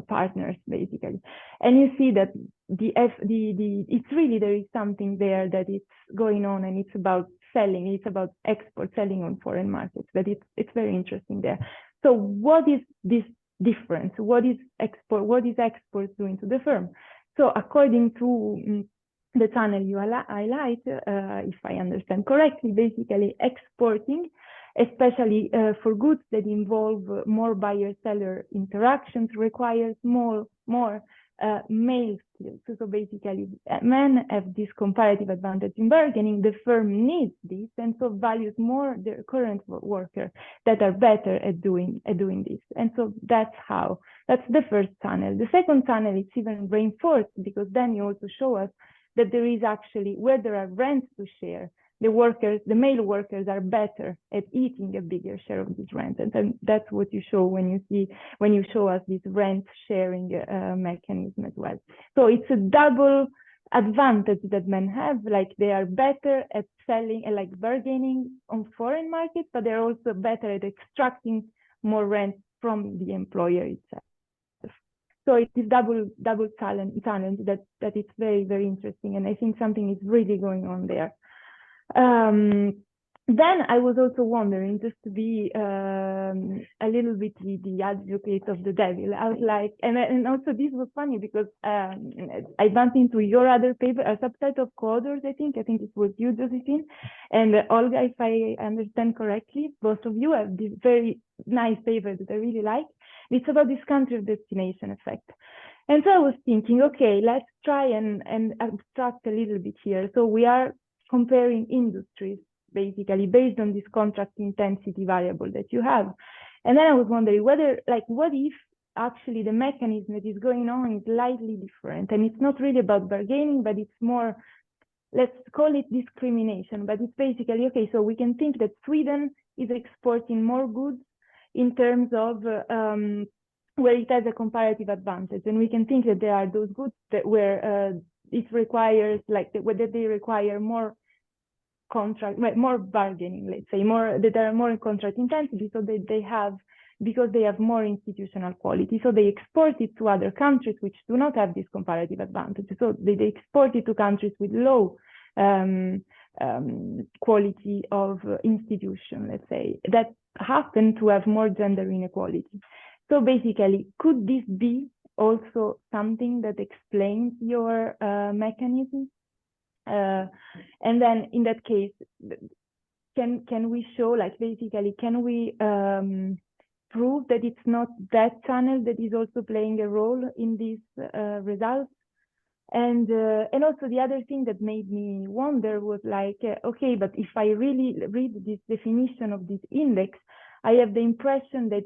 partners, basically. And you see that it's really, there is something there that it's going on, and it's about selling, it's about export, selling on foreign markets, that it's very interesting there. So what is this difference? What is exports doing to the firm? So according to the channel you highlight, if I understand correctly, basically exporting, especially for goods that involve more buyer-seller interactions, requires more male skills. So basically, men have this comparative advantage in bargaining. The firm needs this, and so values more their current workers that are better at doing this. And so that's the first channel. The second channel is even reinforced, because then you also show us that there is actually, where there are rents to share, the male workers are better at eating a bigger share of this rent. And that's what you show when you show us this rent sharing mechanism as well. So it's a double advantage that men have, like they are better at selling and like bargaining on foreign markets, but they're also better at extracting more rent from the employer itself. So it's this double challenge that it's very, very interesting. And I think something is really going on there. Then I was also wondering, just to be a little bit the advocate of the devil, I was like, and also this was funny because I bumped into your other paper, a subset of co-authors, I think it was you, Josefin, and Olga, if I understand correctly, both of you have this very nice paper that I really like. It's about this country of destination effect. And so I was thinking, okay, let's try and abstract a little bit here. So we are comparing industries, basically, based on this contract intensity variable that you have. And then I was wondering whether, like, what if actually the mechanism that is going on is slightly different? And it's not really about bargaining, but it's more, let's call it discrimination. But it's basically, okay, so we can think that Sweden is exporting more goods in terms of where it has a comparative advantage. And we can think that there are those goods that where it requires, like, whether they require more more bargaining, let's say, more that are more in contract intensity, so that they have, because they have more institutional quality, so they export it to other countries which do not have this comparative advantage. So they export it to countries with low quality of institution, let's say, that happen to have more gender inequality. So basically, could this be also something that explains your mechanism? And then in that case, can we show, like, basically, can we prove that it's not that channel that is also playing a role in these results? And also the other thing that made me wonder was like, okay, but if I really read this definition of this index, I have the impression that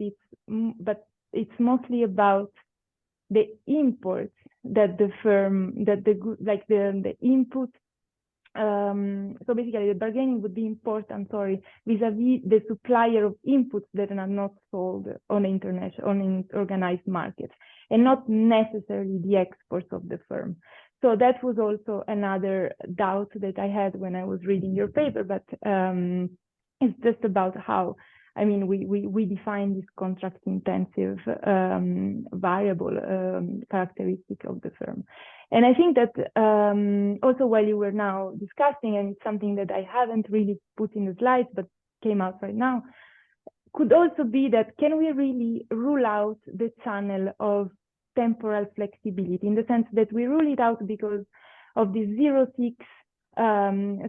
it's mostly about the imports that the firm, that the input. So basically, the bargaining would be important, vis-a-vis the supplier of inputs that are not sold on organized markets, and not necessarily the exports of the firm. So that was also another doubt that I had when I was reading your paper, but it's just about how, I mean, we define this contract intensive variable characteristic of the firm. And I think that also while you were now discussing, and it's something that I haven't really put in the slides, but came out right now, could also be that, can we really rule out the channel of temporal flexibility, in the sense that we rule it out because of the 0-6.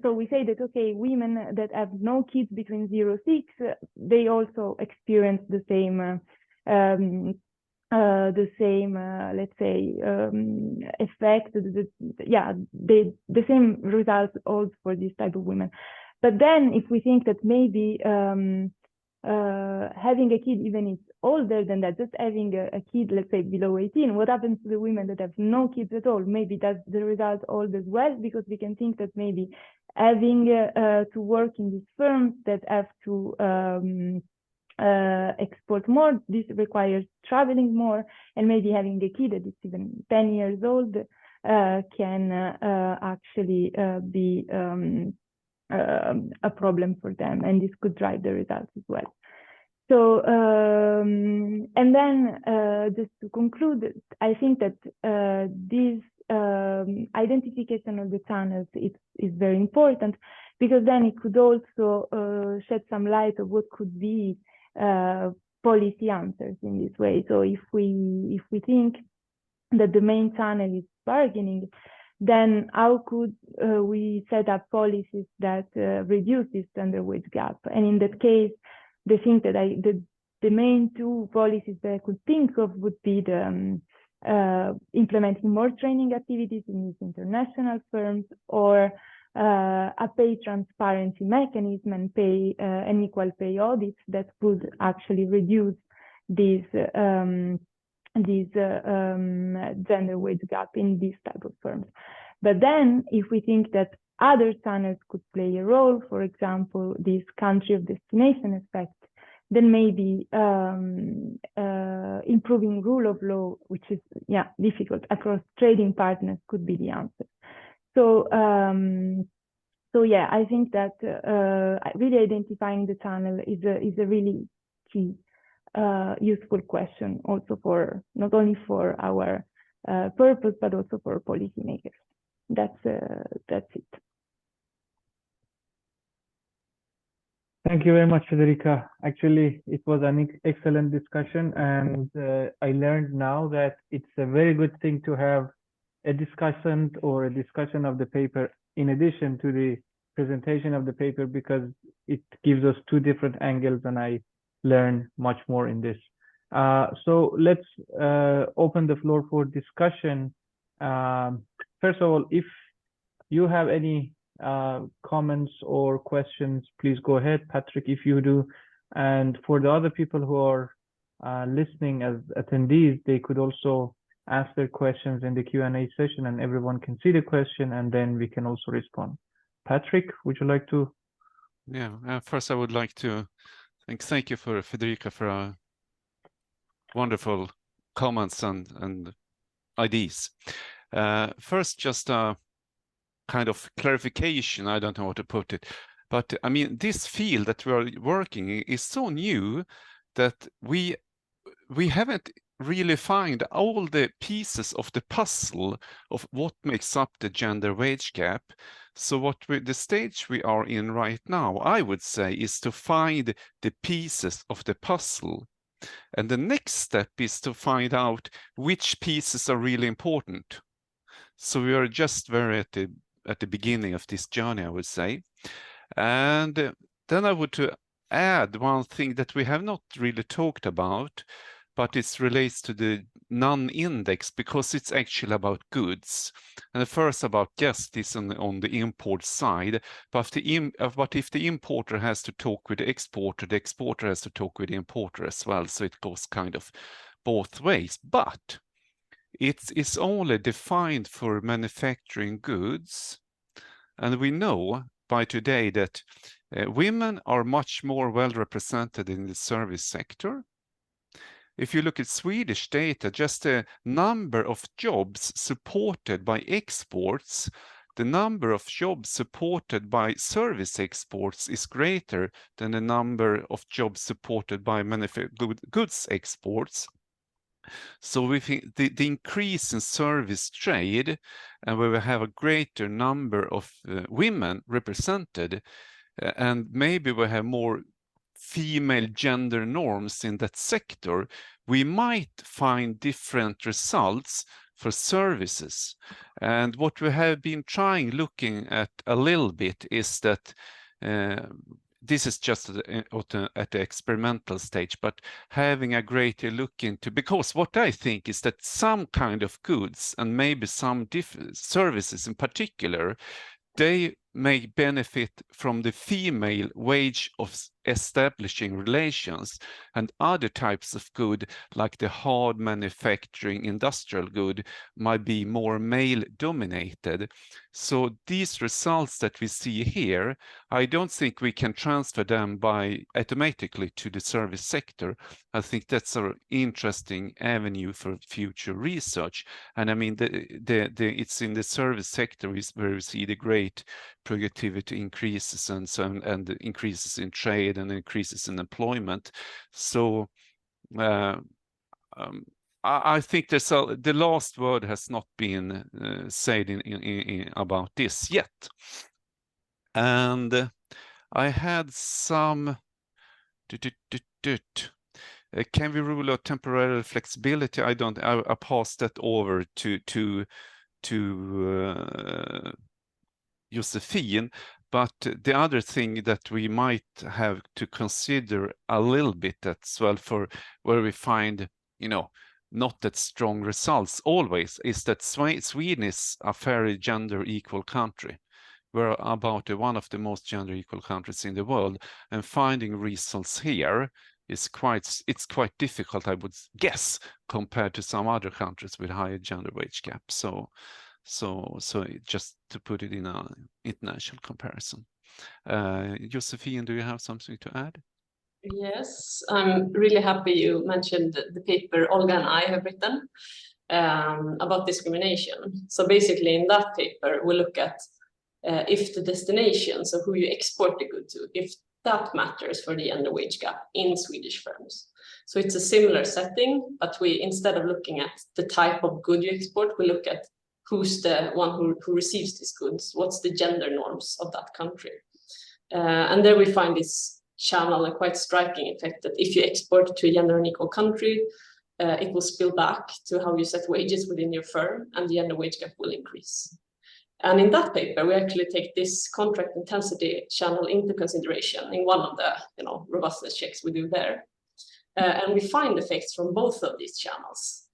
So we say that, okay, women that have no kids between 0-6, they also experience the same the same, let's say, effect, the same results also for this type of women. But then if we think that maybe having a kid, even if it's older than that, just having a kid, let's say below 18, what happens to the women that have no kids at all? Maybe that's the result old as well, because we can think that maybe having to work in these firms that have to export more, this requires traveling more, and maybe having a kid that is even 10 years old can actually be a problem for them, and this could drive the results as well. So, and then just to conclude, I think that this identification of the channels is very important, because then it could also shed some light of what could be policy answers in this way. So if we think that the main channel is bargaining, then how could we set up policies that reduce this gender wage gap? And in that case, the thing that the main two policies that I could think of would be the implementing more training activities in these international firms, or a pay transparency mechanism and pay and equal pay audits that would actually reduce these gender wage gap in these type of firms. But then if we think that other channels could play a role, for example, this country of destination effect, then maybe improving rule of law, which is difficult across trading partners, could be the answer. So I think that really identifying the channel is a really key useful question, also for not only for our purpose but also for policymakers. That's it. Thank you very much, Federica. Actually, it was an excellent discussion, and I learned now that it's a very good thing to have a discussion of the paper in addition to the presentation of the paper, because it gives us two different angles, and I learn much more in this. So let's open the floor for discussion. First of all, if you have any comments or questions, please go ahead. Patrik, if you do. And for the other people who are listening as attendees, they could also ask their questions in the Q&A session, and everyone can see the question, and then we can also respond. Patrik, would you like to? Yeah, first I would like to thank you for Federica for wonderful comments and ideas. First, just a kind of clarification, I don't know how to put it, but I mean, this field that we are working in is so new that we haven't really find all the pieces of the puzzle of what makes up the gender wage gap. So the stage we are in right now, I would say, is to find the pieces of the puzzle. And the next step is to find out which pieces are really important. So we are just very at the beginning of this journey, I would say. And then I would to add one thing that we have not really talked about, but it relates to the non-index, because it's actually about goods. And the first about guest is on the import side, but if the importer has to talk with the exporter has to talk with the importer as well. So it goes kind of both ways, but it's only defined for manufacturing goods. And we know by today that women are much more well represented in the service sector. If you look at Swedish data, just the number of jobs supported by exports, the number of jobs supported by service exports is greater than the number of jobs supported by goods exports. So we think the increase in service trade, and where we have a greater number of women represented, and maybe we have more female gender norms in that sector, we might find different results for services. And what we have been looking at a little bit is that this is just at the experimental stage, but having a greater look into, because what I think is that some kind of goods and maybe some services in particular, they may benefit from the female wage of establishing relations, and other types of good, like the hard manufacturing industrial good, might be more male dominated. So these results that we see here, I don't think we can transfer them by automatically to the service sector. I think that's an interesting avenue for future research. And I mean, it's in the service sector where we see the great productivity increases and increases in trade and increases in employment. So I think the last word has not been said about this yet. And I had some. Can we rule out temporary flexibility? I pass that over to Josefin. But the other thing that we might have to consider a little bit as well, for where we find, not that strong results always, is that Sweden is a very gender equal country. We're about one of the most gender equal countries in the world, and finding results here is quite difficult, I would guess, compared to some other countries with higher gender wage gap. So just to put it in an international comparison. Josefin, do you have something to add? Yes, I'm really happy you mentioned the paper Olga and I have written about discrimination. So basically in that paper, we look at if the destination, so who you export the good to, if that matters for the gender wage gap in Swedish firms. So it's a similar setting, but we, instead of looking at the type of good you export, we look at who's the one who receives these goods, what's the gender norms of that country. And there we find this channel, a quite striking effect, that if you export to a gender unequal country, it will spill back to how you set wages within your firm, and the gender wage gap will increase. And in that paper, we actually take this contract intensity channel into consideration in one of the robustness checks we do there. And we find effects from both of these channels.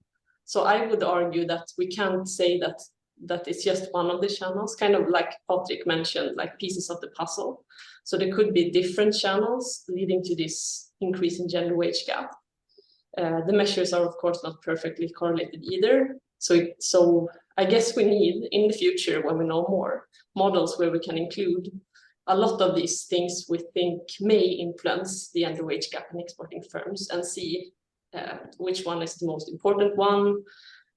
So I would argue that we can't say that it's just one of the channels, kind of like Patrik mentioned, like pieces of the puzzle. So there could be different channels leading to this increase in gender wage gap. The measures are, of course, not perfectly correlated either. So I guess we need, in the future, when we know more, models where we can include a lot of these things we think may influence the gender wage gap in exporting firms, and see which one is the most important one,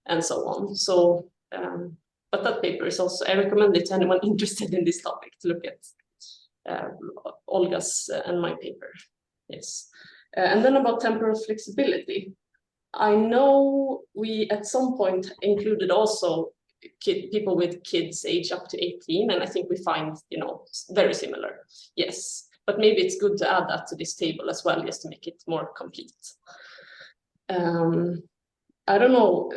and so on. So, but that paper is also, I recommend it to anyone interested in this topic to look at Olga's and my paper. Yes. And then about temporal flexibility. I know we at some point included also people with kids age up to 18, and I think we find, very similar. Yes, but maybe it's good to add that to this table as well, just to make it more complete. I don't know.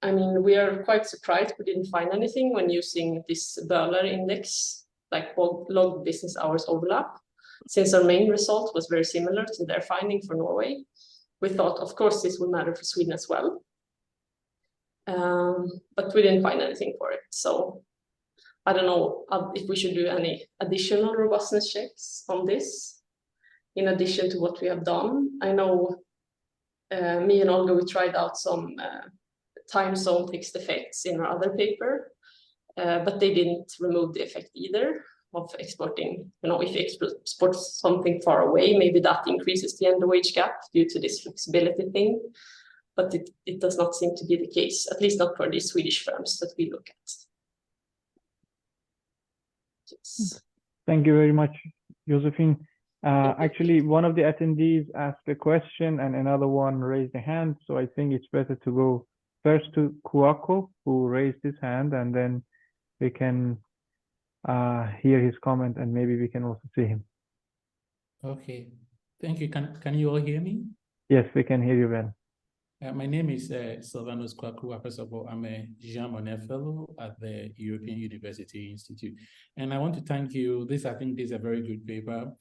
I mean, we are quite surprised we didn't find anything when using this Böhler index, like log business hours overlap, since our main result was very similar to their finding for Norway. We thought, of course, this will matter for Sweden as well. But we didn't find anything for it. So I don't know if we should do any additional robustness checks on this, in addition to what we have done. I know me and Olga, we tried out some time zone fixed effects in our other paper, but they didn't remove the effect either of exporting. If you export something far away, maybe that increases the gender wage gap due to this flexibility thing. But it does not seem to be the case, at least not for the Swedish firms that we look at. Yes. Thank you very much, Josefin. Actually, one of the attendees asked a question and another one raised a hand. So I think it's better to go first to Kuako, who raised his hand, and then we can hear his comment, and maybe we can also see him. Okay, thank you. Can you all hear me? Yes, we can hear you well. My name is Sylvanus Kwakua. First of all, I'm a Jean Monnet Fellow at the European University Institute. And I want to thank you. I think this is a very good paper,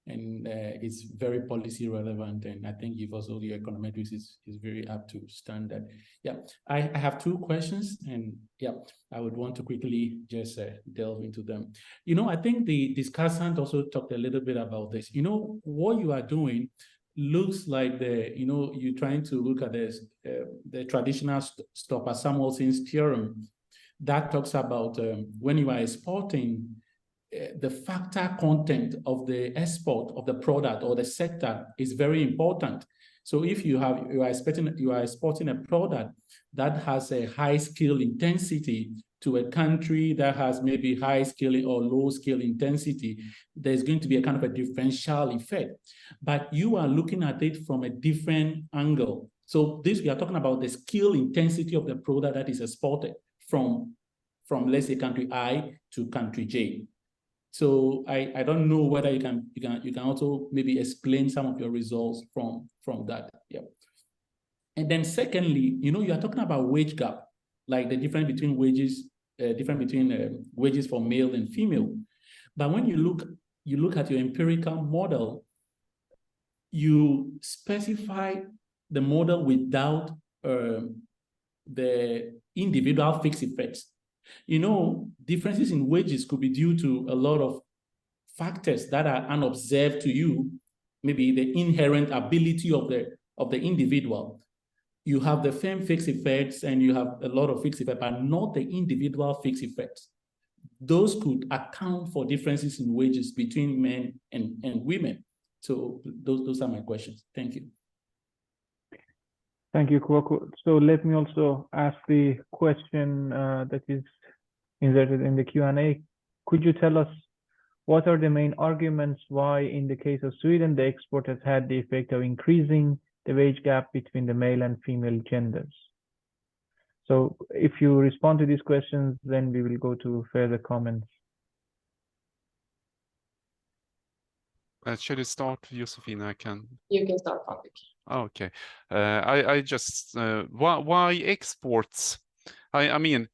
and it's very policy relevant. And I think you've also, your econometrics is very up to standard. Yeah, I have two questions, and yeah, I would want to quickly just delve into them. You know, I think the discussant also talked a little bit about this. You know, what you are doing looks like you're trying to look at the traditional Stopper-Samuelson's theorem that talks about when you are exporting, the factor content of the export of the product or the sector is very important. So if you are exporting a product that has a high skill intensity to a country that has maybe high skill or low skill intensity, there's going to be a kind of a differential effect. But you are looking at it from a different angle. So we are talking about the skill intensity of the product that is exported from let's say country I to country J. So I don't know whether you can also maybe explain some of your results from that. Yeah. And then secondly, you know, you are talking about wage gap, like the difference between wages, wages for male and female. But when you look at your empirical model, you specify the model without the individual fixed effects. You know, differences in wages could be due to a lot of factors that are unobserved to you, maybe the inherent ability of the individual. You have the firm fixed effects and you have a lot of fixed effects, but not the individual fixed effects. Those could account for differences in wages between men and women. So those are my questions. Thank you. Thank you, Kwaku. So let me also ask the question that is inserted in the Q&A. Could you tell us what are the main arguments why, in the case of Sweden, the export has had the effect of increasing the wage gap between the male and female genders? So if you respond to these questions, then we will go to further comments. Should I start, Josefin? You can start, Patrik. Okay. I just why exports? I mean,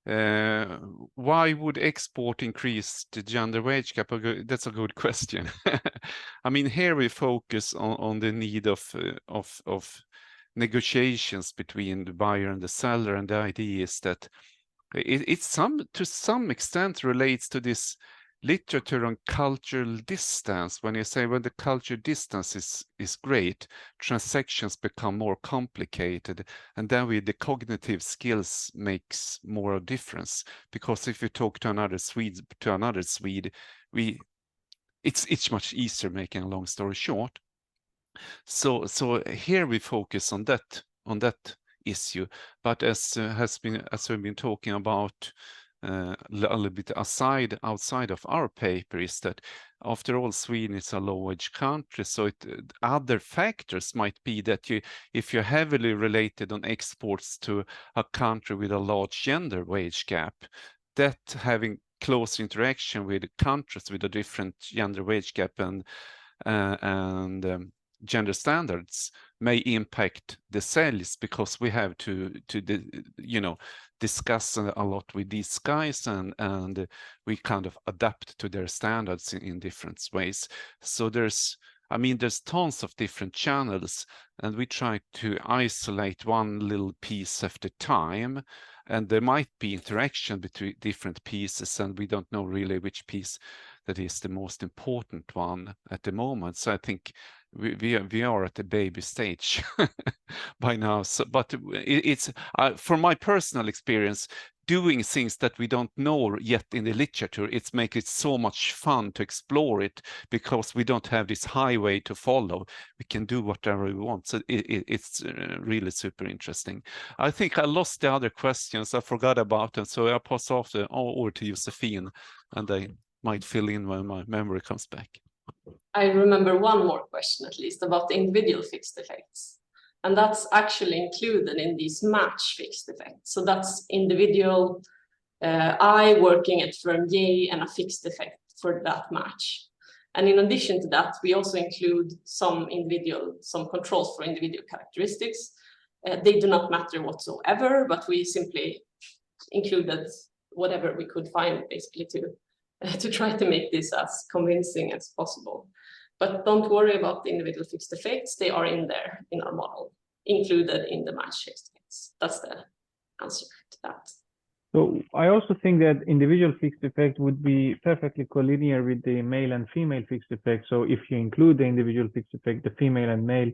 why would export increase the gender wage gap? That's a good question. I mean, here we focus on the need of negotiations between the buyer and the seller, and the idea is that it's to some extent relates to this literature on cultural distance. When you say when the cultural distance is great, transactions become more complicated, and then the cognitive skills makes more of a difference. Because if you talk to another Swede, it's much easier, making a long story short. So here we focus on that issue. But as we've been talking about a little bit outside of our paper, is that after all, Sweden is a low-wage country, so other factors might be that if you're heavily related on exports to a country with a large gender wage gap, that having close interaction with countries with a different gender wage gap and gender standards may impact the sales, because we have to discuss a lot with these guys, and we kind of adapt to their standards in different ways. So there's tons of different channels, and we try to isolate one little piece at a time, and there might be interaction between different pieces, and we don't know really which piece that is the most important one at the moment. So I think we are at the baby stage by now. So, but it's from my personal experience, doing things that we don't know yet in the literature, it makes it so much fun to explore it, because we don't have this highway to follow. We can do whatever we want. So it's really super interesting. I think I lost the other questions. I forgot about them. So I'll pass off over to Josefin, and I might fill in when my memory comes back. I remember one more question, at least, about the individual fixed effects. And that's actually included in these match fixed effects. So that's individual I working at firm J and a fixed effect for that match. And in addition to that, we also include some controls for individual characteristics. They do not matter whatsoever, but we simply included whatever we could find, basically, to try to make this as convincing as possible. But don't worry about the individual fixed effects. They are in there in our model, included in the match estimates. That's the answer to that. So I also think that individual fixed effect would be perfectly collinear with the male and female fixed effect. So if you include the individual fixed effect, the female and male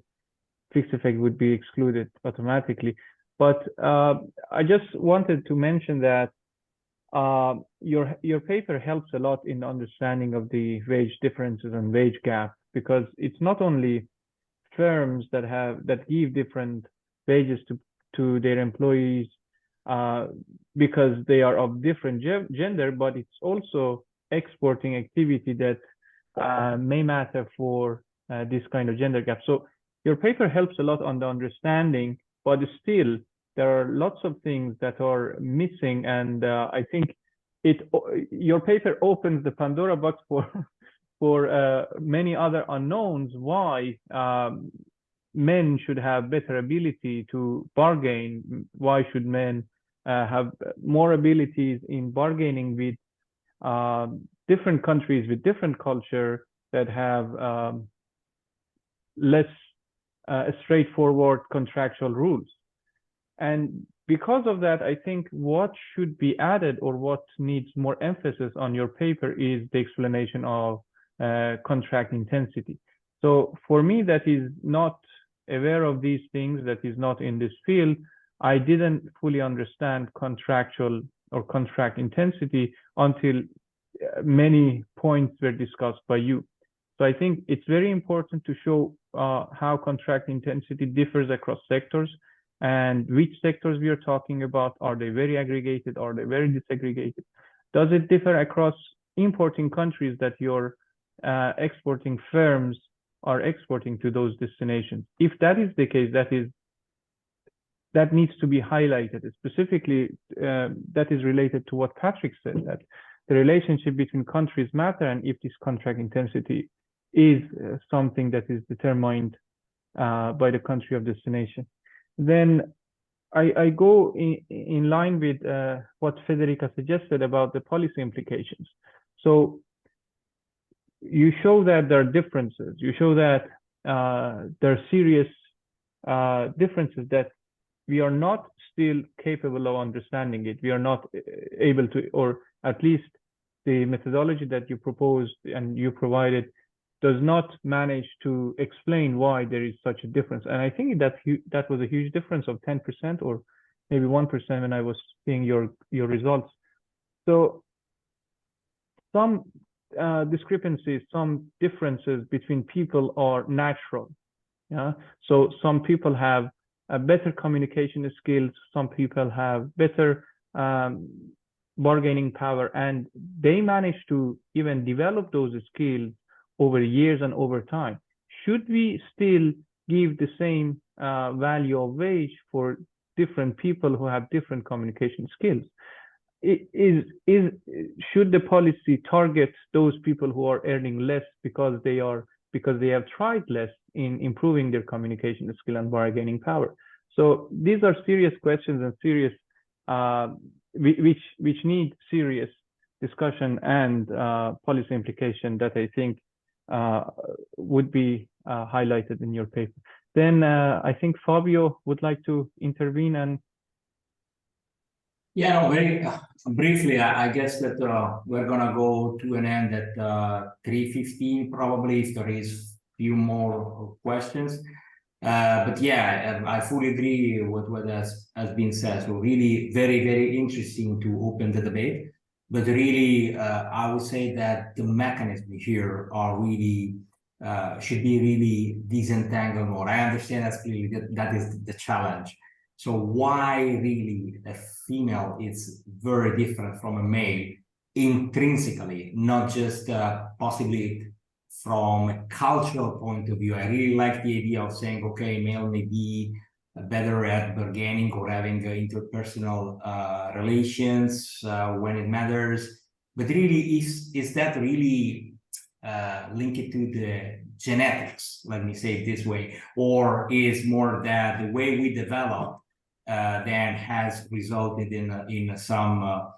fixed effect would be excluded automatically. But I just wanted to mention that your paper helps a lot in understanding of the wage differences and wage gap, because it's not only firms that give different wages to their employees because they are of different gender, but it's also exporting activity that may matter for this kind of gender gap. So your paper helps a lot on the understanding, but still there are lots of things that are missing, and I think your paper opens the Pandora box for many other unknowns. Why men should have better ability to bargain? Why should men have more abilities in bargaining with different countries with different culture that have less straightforward contractual rules? And because of that, I think what should be added, or what needs more emphasis on your paper, is the explanation of contract intensity. So for me, that is not aware of these things, that is not in this field, I didn't fully understand contractual or contract intensity until many points were discussed by you. So I think it's very important to show how contract intensity differs across sectors, and which sectors we are talking about. Are they very aggregated? Are they very disaggregated? Does it differ across importing countries that your exporting firms are exporting to those destinations? If that is the case, that needs to be highlighted. Specifically, that is related to what Patrik said, that the relationship between countries matter, and if this contract intensity is something that is determined by the country of destination. Then I go in line with what Federica suggested about the policy implications. So you show that there are differences. You show that there are serious differences that we are not still capable of understanding it. We are not able to, or at least the methodology that you proposed and you provided does not manage to explain why there is such a difference. And I think that was a huge difference of 10% or maybe 1% when I was seeing your results. So some discrepancies, some differences between people are natural. Yeah. So some people have a better communication skills, some people have better bargaining power, and they manage to even develop those skills over years and over time. Should we still give the same value of wage for different people who have different communication skills? Should the policy target those people who are earning less because they have tried less in improving their communication skill and bargaining power? So these are serious questions and serious which need serious discussion and policy implication that I think would be highlighted in your paper. Then I think Fabio would like to intervene and. Yeah, no, very briefly, I guess that we're gonna go to an end at 3:15 probably, if there is few more questions. But yeah, I fully agree with what has been said. So really very, very interesting to open the debate. But really, I would say that the mechanisms here are really, should be really disentangled more. I understand that's clearly that is the challenge. So why really a female is very different from a male intrinsically, not just possibly from a cultural point of view. I really like the idea of saying, okay, male may be better at bargaining or having interpersonal relations when it matters. But really, is that really linked to the genetics, let me say it this way, or is more that the way we develop then has resulted in some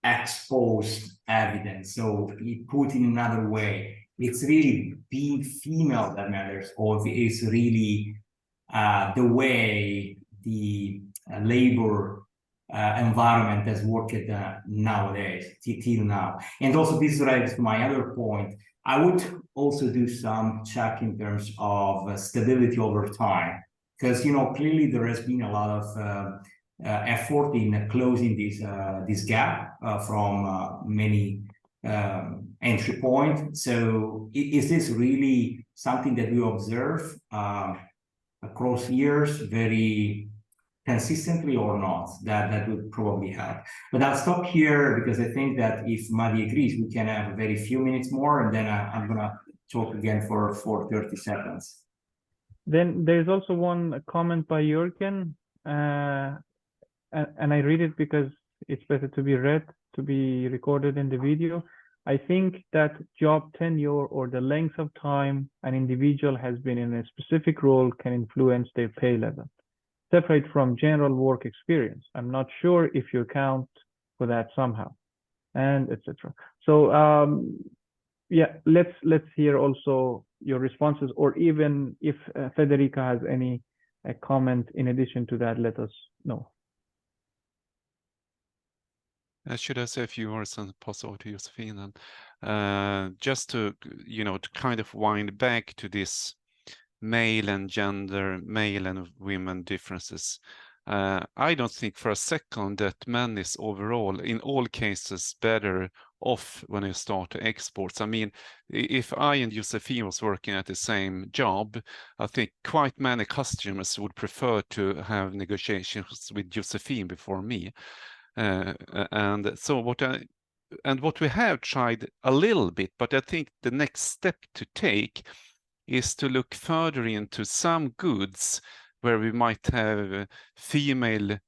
exposed evidence. So put in another way, it's really being female that matters, or is really the way the labor environment has worked nowadays, till now. And also this drives my other point. I would also do some check in terms of stability over time, because clearly there has been a lot of effort in closing this gap from many entry points. So is this really something that we observe across years very consistently or not? That would probably help. But I'll stop here because I think that if Madi agrees, we can have a very few minutes more, and then I'm gonna talk again for 30 seconds. Then there's also one comment by Jürgen, and I read it because it's better to be read, to be recorded in the video. I think that job tenure or the length of time an individual has been in a specific role can influence their pay level, separate from general work experience. I'm not sure if you account for that somehow, and etc. So yeah, let's hear also your responses, or even if Federica has any comment in addition to that, let us know. Should I say a few words and pass over to Josefin? Just to, to kind of wind back to this male and gender, male and women differences. I don't think for a second that men is overall, in all cases, better off when you start exports. I mean, if I and Josefin was working at the same job, I think quite many customers would prefer to have negotiations with Josefin before me. And so what we have tried a little bit, but I think the next step to take is to look further into some goods where we might have female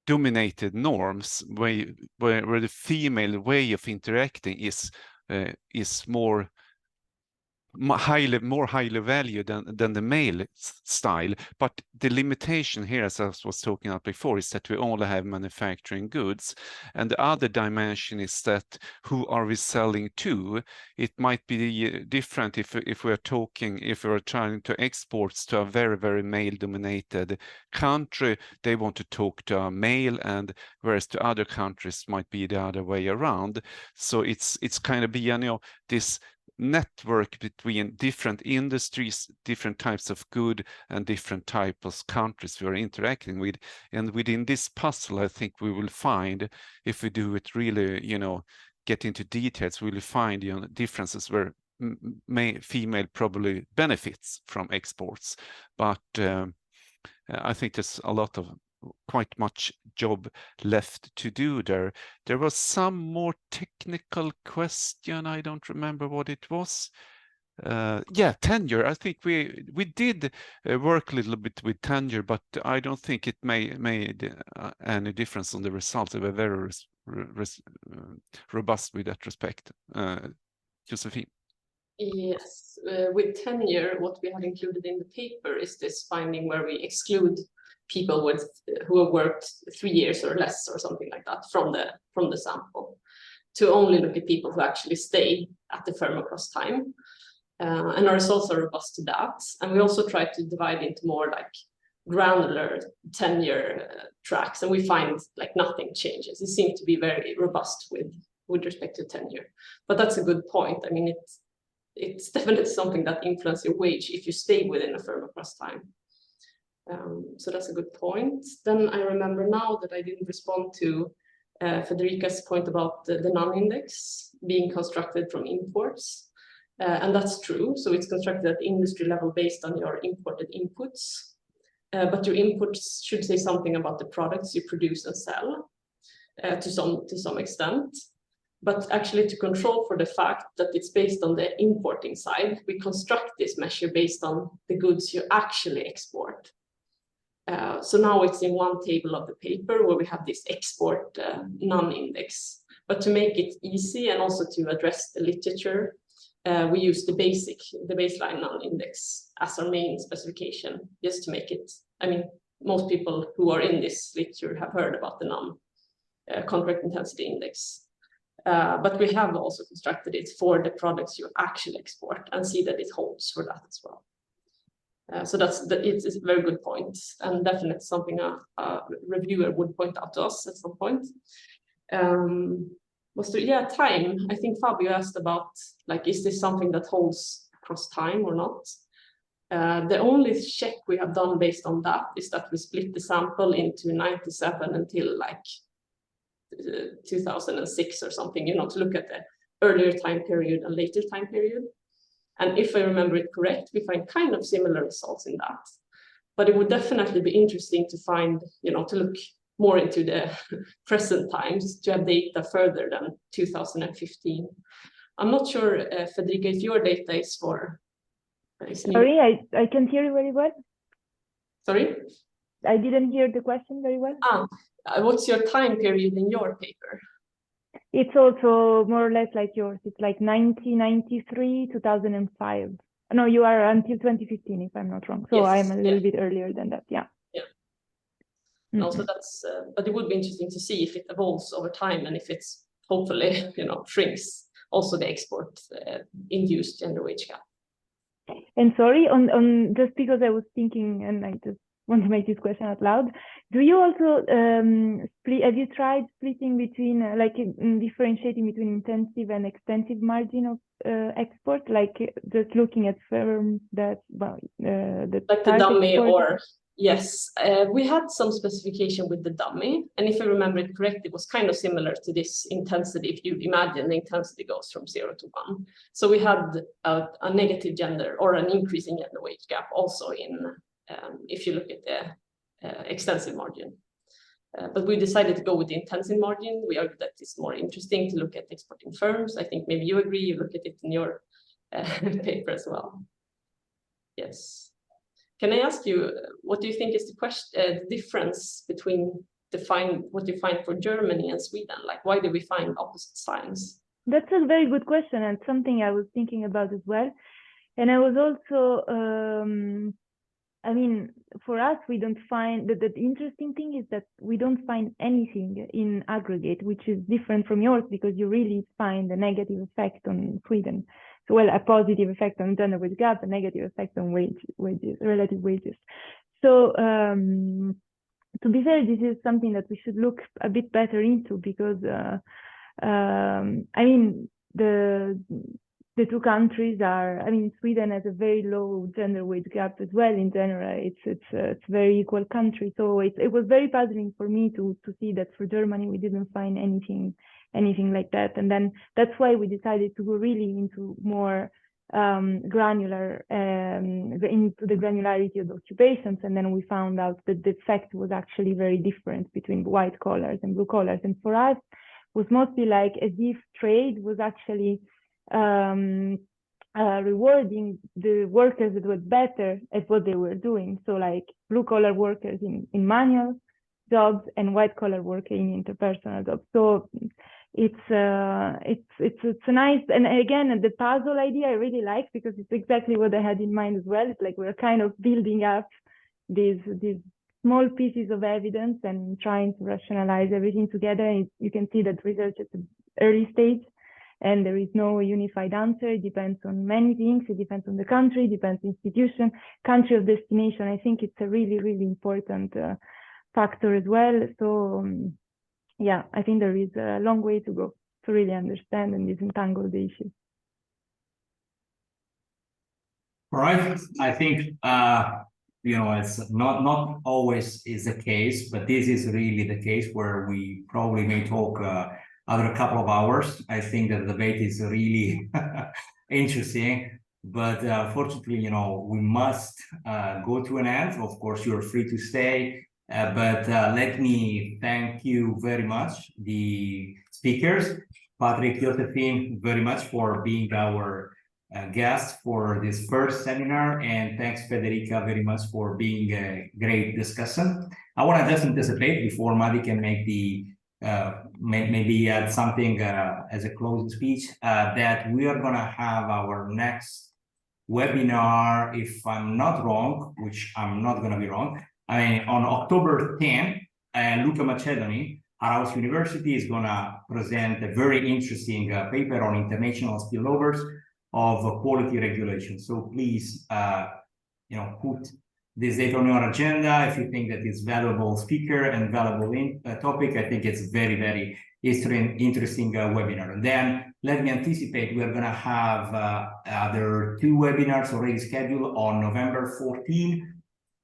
dominated norms, where the female way of interacting is more highly valued than the male style. But the limitation here, as I was talking about before, is that we only have manufacturing goods. And the other dimension is that who are we selling to? It might be different if we're trying to export to a very, very male dominated country, they want to talk to a male, and whereas to other countries might be the other way around. So it's kind of this network between different industries, different types of good, and different types of countries we are interacting with. And within this puzzle, I think we will find, if we do it really, get into details, we will find differences where female probably benefits from exports. But I think there's a lot of quite much job left to do there. There was some more technical question. I don't remember what it was. Yeah, tenure. I think we did work a little bit with tenure, but I don't think it made any difference on the results. They were very robust with that respect. Josefin. Yes, with tenure, what we have included in the paper is this finding where we exclude people who have worked 3 years or less or something like that from the sample, to only look at people who actually stay at the firm across time. And our results are robust to that. And we also try to divide into more like granular tenure tracks, and we find like nothing changes. It seems to be very robust with respect to tenure. But that's a good point. I mean, it's definitely something that influences your wage if you stay within a firm across time. So that's a good point. Then I remember now that I didn't respond to Federica's point about the non-index being constructed from imports. And that's true. So it's constructed at the industry level based on your imported inputs. But your inputs should say something about the products you produce and sell to some extent. But actually, to control for the fact that it's based on the importing side, we construct this measure based on the goods you actually export. So now it's in one table of the paper where we have this export non-index. But to make it easy and also to address the literature, we use the baseline non-index as our main specification, just to make it, I mean, most people who are in this literature have heard about the contract intensity index. But we have also constructed it for the products you actually export and see that it holds for that as well. So it's a very good point, and definitely something a reviewer would point out to us at some point. Time. I think Fabio asked about, like, is this something that holds across time or not? The only check we have done based on that is that we split the sample into 97 until like 2006 or something, you know, to look at the earlier time period and later time period. And if I remember it correct, we find kind of similar results in that. But it would definitely be interesting to find, you know, to look more into the present times, to have data further than 2015. I'm not sure, Federica, if your data is for... Sorry, I can't hear you very well. Sorry? I didn't hear the question very well. What's your time period in your paper? It's also more or less like yours. It's like 1993, 2005. No, you are until 2015, if I'm not wrong. So yes, I'm a little bit earlier than that. Yeah. Yeah. No, so that's, but it would be interesting to see if it evolves over time and if it's hopefully, you know, shrinks also the export induced gender wage gap. And sorry, on just because I was thinking, and I just want to make this question out loud. Do you also have you tried splitting between, differentiating between intensive and extensive margin of export, like just looking at firms that, like the dummy export? Or yes, we had some specification with the dummy, and if I remember it correctly, it was kind of similar to this intensity. If you imagine the intensity goes from 0 to 1, so we had a negative gender or an increase in gender wage gap also in. If you look at the extensive margin. But we decided to go with the intensive margin. We argued that it's more interesting to look at exporting firms. I think maybe you agree, you look at it in your paper as well. Yes. Can I ask you, what do you think is the difference between what you find for Germany and Sweden? Like, why do we find opposite signs? That's a very good question, and something I was thinking about as well. And I was also... I mean, for us, we don't find the interesting thing is that we don't find anything in aggregate, which is different from yours, because you really find a negative effect on Sweden. So, well, a positive effect on gender wage gap, a negative effect on wages, relative wages. So, to be fair, this is something that we should look a bit better into, because, I mean, the two countries are, I mean, Sweden has a very low gender wage gap as well in general. It's a very equal country. So it was very puzzling for me to see that for Germany, we didn't find anything like that. And then that's why we decided to go really into more granular, into the granularity of the occupations. And then we found out that the effect was actually very different between white collars and blue collars. And for us, it was mostly like as if trade was actually rewarding the workers that were better at what they were doing. So like blue collar workers in manual jobs and white collar workers in interpersonal jobs. So it's a nice, and again, the puzzle idea I really like, because it's exactly what I had in mind as well. It's like we're kind of building up these small pieces of evidence and trying to rationalize everything together. And you can see that research at the early stage, and there is no unified answer. It depends on many things. It depends on the country, depends on institution, country of destination. I think it's a really, really important factor as well. So yeah, I think there is a long way to go to really understand and disentangle the issue. All right, I think it's not always is the case, but this is really the case where we probably may talk another couple of hours. I think that the debate is really interesting, but fortunately, we must go to an end. Of course, you're free to stay, but let me thank you very much, the speakers, Patrik, Josefin, very much for being our guest for this first seminar, and thanks Federica very much for being a great discussant. I want to just anticipate before Madi can make the maybe add something as a closing speech, that we are going to have our next webinar, if I'm not wrong, which I'm not going to be wrong, I mean, on October 10th, Luca Macedoni, Aarhus University, is going to present a very interesting paper on international spillovers of quality regulation. So please, put this data on your agenda if you think that it's valuable speaker and valuable topic. I think it's very, very interesting webinar. And then let me anticipate, we're going to have other 2 webinars already scheduled on November 14th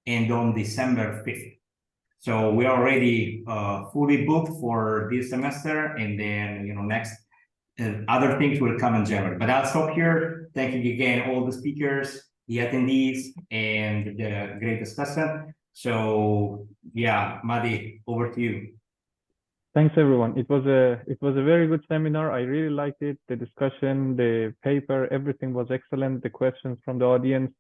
and on December 5th. So we are already fully booked for this semester, and then next other things will come in January. But I'll stop here. Thank you again, all the speakers, the attendees, and the great discussion. So yeah, Madi, over to you. Thanks, everyone. It was a very good seminar. I really liked it. The discussion, the paper, everything was excellent. The questions from the audience.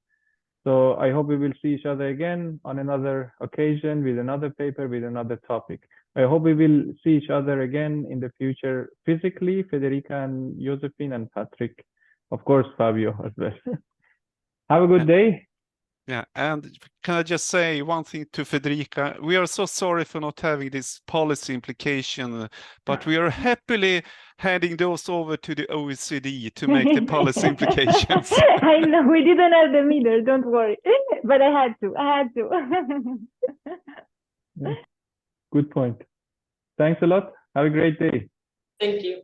So I hope we will see each other again on another occasion with another paper, with another topic. I hope we will see each other again in the future physically, Federica and Josefin and Patrik, of course, Fabio as well. Have a good day. Yeah, and can I just say one thing to Federica? We are so sorry for not having this policy implication, but we are happily handing those over to the OECD to make the policy implications. I know, we didn't have them either, don't worry. But I had to. Yeah. Good point. Thanks a lot. Have a great day. Thank you.